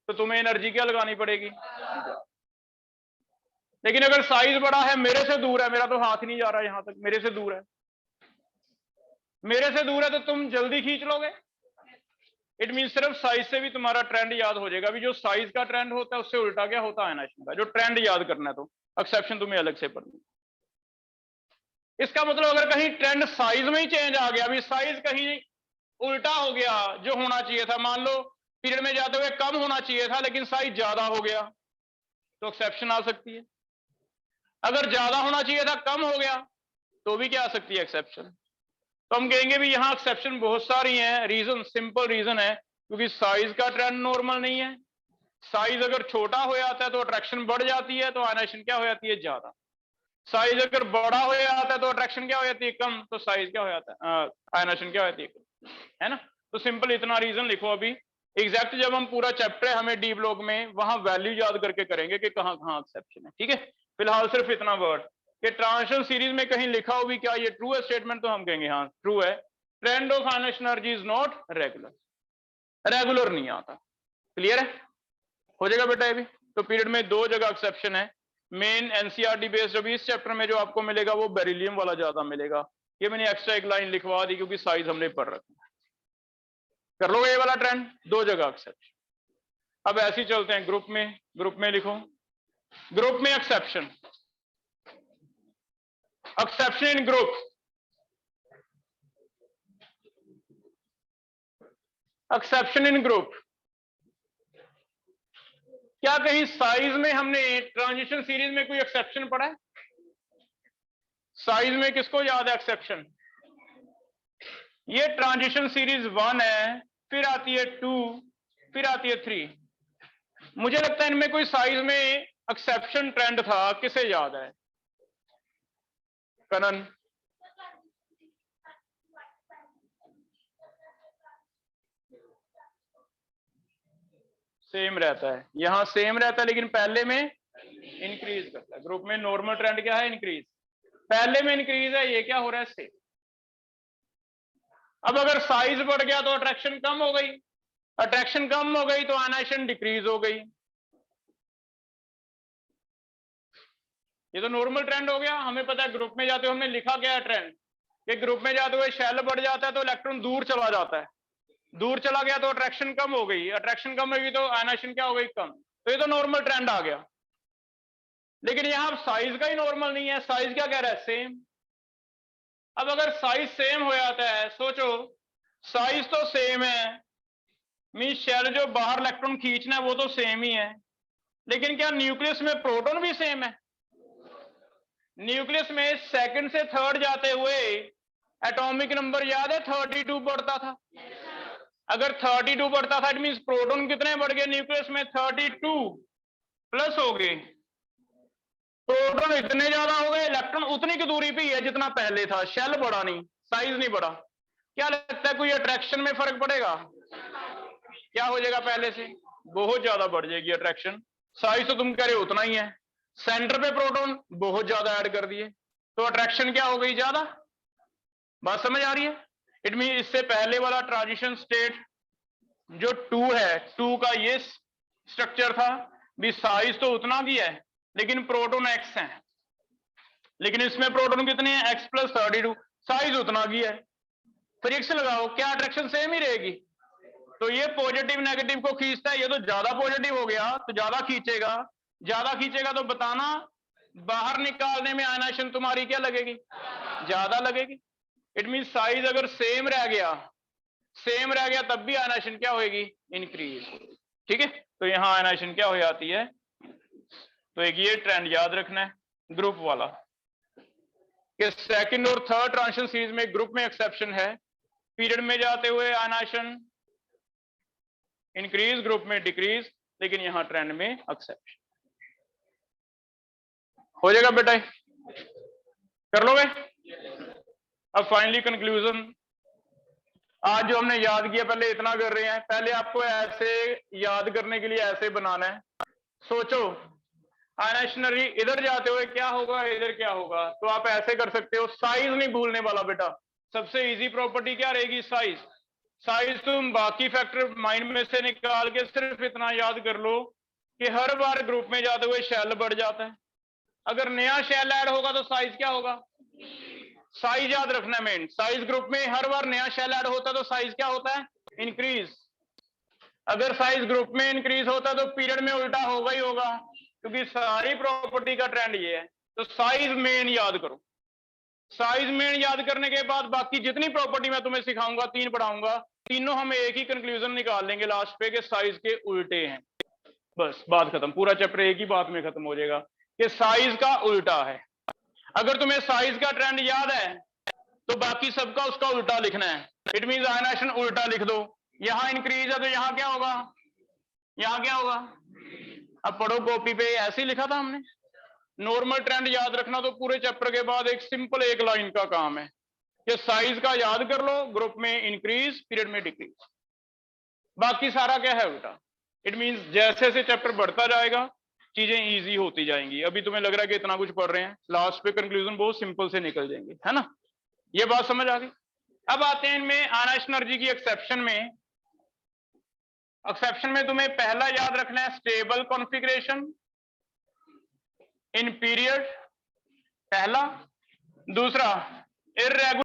तो तुम्हें एनर्जी क्या लगानी पड़ेगी? लेकिन अगर साइज बड़ा है, मेरे से दूर है, मेरा तो हाथ नहीं जा रहा यहां तक, मेरे से दूर है, तो तुम जल्दी खींच लोगे। इट मीन सिर्फ साइज से भी तुम्हारा ट्रेंड याद हो जाएगा। अभी जो साइज का ट्रेंड होता है उससे उल्टा क्या होता है? आयनाइजेशन का। जो ट्रेंड याद करना है तो एक्सेप्शन तुम्हें अलग से पढ़नी। इसका मतलब अगर कहीं ट्रेंड साइज में ही चेंज आ गया, अभी साइज कहीं उल्टा हो गया, जो होना चाहिए था, मान लो पीरियड में जाते हुए कम होना चाहिए था लेकिन साइज ज्यादा हो गया, तो एक्सेप्शन आ सकती है। अगर ज्यादा होना चाहिए था कम हो गया तो भी क्या आ सकती है? एक्सेप्शन। तो हम कहेंगे भी यहां एक्सेप्शन बहुत सारी हैं। रीजन, सिंपल रीजन है क्योंकि साइज का ट्रेंड नॉर्मल नहीं है। साइज अगर छोटा हो जाता है तो अट्रैक्शन बढ़ जाती है, तो आयनाइजेशन क्या हो जाती है? ज्यादा। साइज अगर बड़ा हो जाता है तो अट्रैक्शन क्या हो जाती है? कम। तो साइज क्या हो जाता है? आयनाइजेशन क्या हो जाती है ना? तो सिंपल इतना रीजन लिखो। अभी एग्जैक्ट जब हम पूरा चैप्टर है हमें डी ब्लॉक में, वहां वैल्यू याद करके करेंगे कि कहां कहां एक्सेप्शन है। ठीक है, फिलहाल सिर्फ इतना वर्ड कि ट्रांजिशन सीरीज में कहीं लिखा हो भी क्या ये ट्रू है स्टेटमेंट, तो हम कहेंगे हाँ ट्रू है। Trend of ionization energy is not regular, regular नहीं आता। क्लियर है? हो जाएगा बेटा ये भी। तो पीरियड में दो जगह एक्सेप्शन है। मेन एनसीईआरटी बेस्ड अभी इस चैप्टर में जो आपको मिलेगा वो बेरिलियम वाला ज्यादा मिलेगा। ये मैंने एक्स्ट्रा एक लाइन लिखवा दी क्योंकि साइज हमने पढ़ रखा है। कर लो ये वाला ट्रेंड, दो जगह एक्सेप्शन। अब ऐसे ही चलते हैं ग्रुप में। ग्रुप में लिखो, ग्रुप में exception, exception in group, exception in group. क्या कहीं साइज में हमने ट्रांजिशन सीरीज में कोई एक्सेप्शन पढ़ा है? साइज में किसको याद है एक्सेप्शन? ये ट्रांजिशन सीरीज 1 है, फिर आती है 2, फिर आती है 3। मुझे लगता है इनमें कोई साइज में एक्सेप्शन ट्रेंड था, किसे याद है? कनन? सेम रहता है, यहां सेम रहता है लेकिन पहले में इंक्रीज करता है। ग्रुप में नॉर्मल ट्रेंड क्या है? इंक्रीज। पहले में इंक्रीज है, ये क्या हो रहा है? सेम। अब अगर साइज बढ़ गया तो अट्रैक्शन कम हो गई, अट्रैक्शन कम हो गई तो आयनाइजेशन डिक्रीज हो गई। ये तो नॉर्मल ट्रेंड हो गया। हमें पता है ग्रुप में जाते हुए हमने लिखा क्या है ट्रेंड, कि ग्रुप में जाते हुए शेल बढ़ जाता है तो इलेक्ट्रॉन दूर चला जाता है, दूर चला गया तो अट्रैक्शन कम हो गई, अट्रैक्शन कम होगी तो आयनाइजेशन क्या हो गई? कम। तो ये तो नॉर्मल ट्रेंड आ गया। लेकिन यहां साइज का ही नॉर्मल नहीं है, साइज क्या कह रहा है? सेम। अब अगर साइज सेम हो जाता है, सोचो साइज तो सेम है, मीन शेल जो बाहर इलेक्ट्रॉन खींचना है वो तो सेम ही है, लेकिन क्या न्यूक्लियस में प्रोटॉन भी सेम है? न्यूक्लियस में सेकंड से थर्ड जाते हुए एटॉमिक नंबर याद है 32 बढ़ता था। अगर 32 बढ़ता था इट मींस प्रोटॉन कितने बढ़ गए न्यूक्लियस में 32 प्लस हो गए, प्रोटॉन इतने ज्यादा हो गए, इलेक्ट्रॉन उतनी की दूरी पे ही है जितना पहले था, शेल बढ़ा नहीं, साइज नहीं बढ़ा। क्या लगता है कोई अट्रैक्शन में फर्क पड़ेगा? क्या हो जाएगा पहले से? बहुत ज्यादा बढ़ जाएगी अट्रैक्शन। साइज तो तुम कह रहे हो उतना ही है, सेंटर पे प्रोटॉन बहुत ज्यादा ऐड कर दिए तो अट्रैक्शन क्या हो गई? ज्यादा। बात समझ आ रही है? इट मीन इससे पहले वाला ट्रांजिशन स्टेट जो 2 है, 2 का ये स्ट्रक्चर था भी, साइज तो उतना भी है लेकिन प्रोटॉन x है, लेकिन इसमें प्रोटॉन कितने हैं? x प्लस 32, साइज उतना भी है। फिर x लगाओ, क्या अट्रैक्शन सेम ही रहेगी? तो ये पॉजिटिव नेगेटिव को खींचता है, ये तो ज्यादा पॉजिटिव हो गया तो ज्यादा खींचेगा, ज्यादा खींचेगा तो बताना बाहर निकालने में आयनाइजेशन तुम्हारी क्या लगेगी? ज्यादा लगेगी। इट मीन साइज अगर सेम रह गया तब भी आयनाइजेशन क्या होगी? इंक्रीज। ठीक है, तो यहां आयनाइजेशन क्या हो जाती है? तो एक ये ट्रेंड याद रखना है ग्रुप वाला कि सेकंड और थर्ड ट्रांजिशन सीरीज में ग्रुप में एक्सेप्शन है, पीरियड में जाते हुए आयनाइजेशन इंक्रीज, ग्रुप में डिक्रीज, लेकिन यहां ट्रेंड में एक्सेप्शन हो जाएगा। बेटा कर लोगे? अब फाइनली कंक्लूजन, आज जो हमने याद किया पहले इतना कर रहे हैं, पहले आपको ऐसे याद करने के लिए ऐसे बनाना है। सोचो आयनाइजेशन इधर जाते हुए क्या होगा, इधर क्या होगा, तो आप ऐसे कर सकते हो। साइज नहीं भूलने वाला बेटा, सबसे इजी प्रॉपर्टी क्या रहेगी? साइज। साइज तुम बाकी फैक्टर माइंड में से निकाल के सिर्फ इतना याद कर लो कि हर बार ग्रुप में जाते हुए शेल बढ़ जाता है, अगर नया शेल ऐड होगा तो साइज क्या होगा? साइज याद रखना मेन, साइज ग्रुप में हर बार नया शेल ऐड होता है तो साइज क्या होता है? इंक्रीज। अगर साइज ग्रुप में इंक्रीज होता है तो पीरियड में उल्टा होगा ही होगा, क्योंकि सारी प्रॉपर्टी का ट्रेंड ये है। तो साइज मेन याद करो, साइज मेन याद करने के बाद बाकी जितनी प्रॉपर्टी मैं तुम्हें सिखाऊंगा, 3 पढ़ाऊंगा, तीनों हम एक ही कंक्लूजन निकाल लेंगे लास्ट पे कि साइज के उल्टे हैं। बस बात खत्म, पूरा चैप्टर एक ही बात में खत्म हो जाएगा कि साइज का उल्टा है। अगर तुम्हें साइज का ट्रेंड याद है तो बाकी सबका उसका उल्टा लिखना है। इट मींस आयनाइजेशन उल्टा लिख दो, यहां इंक्रीज है तो यहां क्या होगा? यहां क्या होगा? अब पढ़ो कॉपी पे, ऐसे ही लिखा था हमने। नॉर्मल ट्रेंड याद रखना तो पूरे चैप्टर के बाद एक सिंपल एक लाइन का काम है कि साइज का याद कर लो, ग्रुप में इंक्रीज, पीरियड में डिक्रीज, बाकी सारा क्या है? उल्टा। इट मींस जैसे जैसे चैप्टर बढ़ता जाएगा चीजें इजी होती जाएंगी। अभी तुम्हें लग रहा है कि इतना कुछ पढ़ रहे हैं, लास्ट पे कंक्लूजन बहुत सिंपल से निकल जाएंगे, है ना? ये बात समझ आ गई? अब आते हैं इनमें आयनाइजेशन एनर्जी की एक्सेप्शन में। एक्सेप्शन में तुम्हें पहला याद रखना है स्टेबल कॉन्फ़िगरेशन इन पीरियड, पहला। दूसरा इर्रेगुलर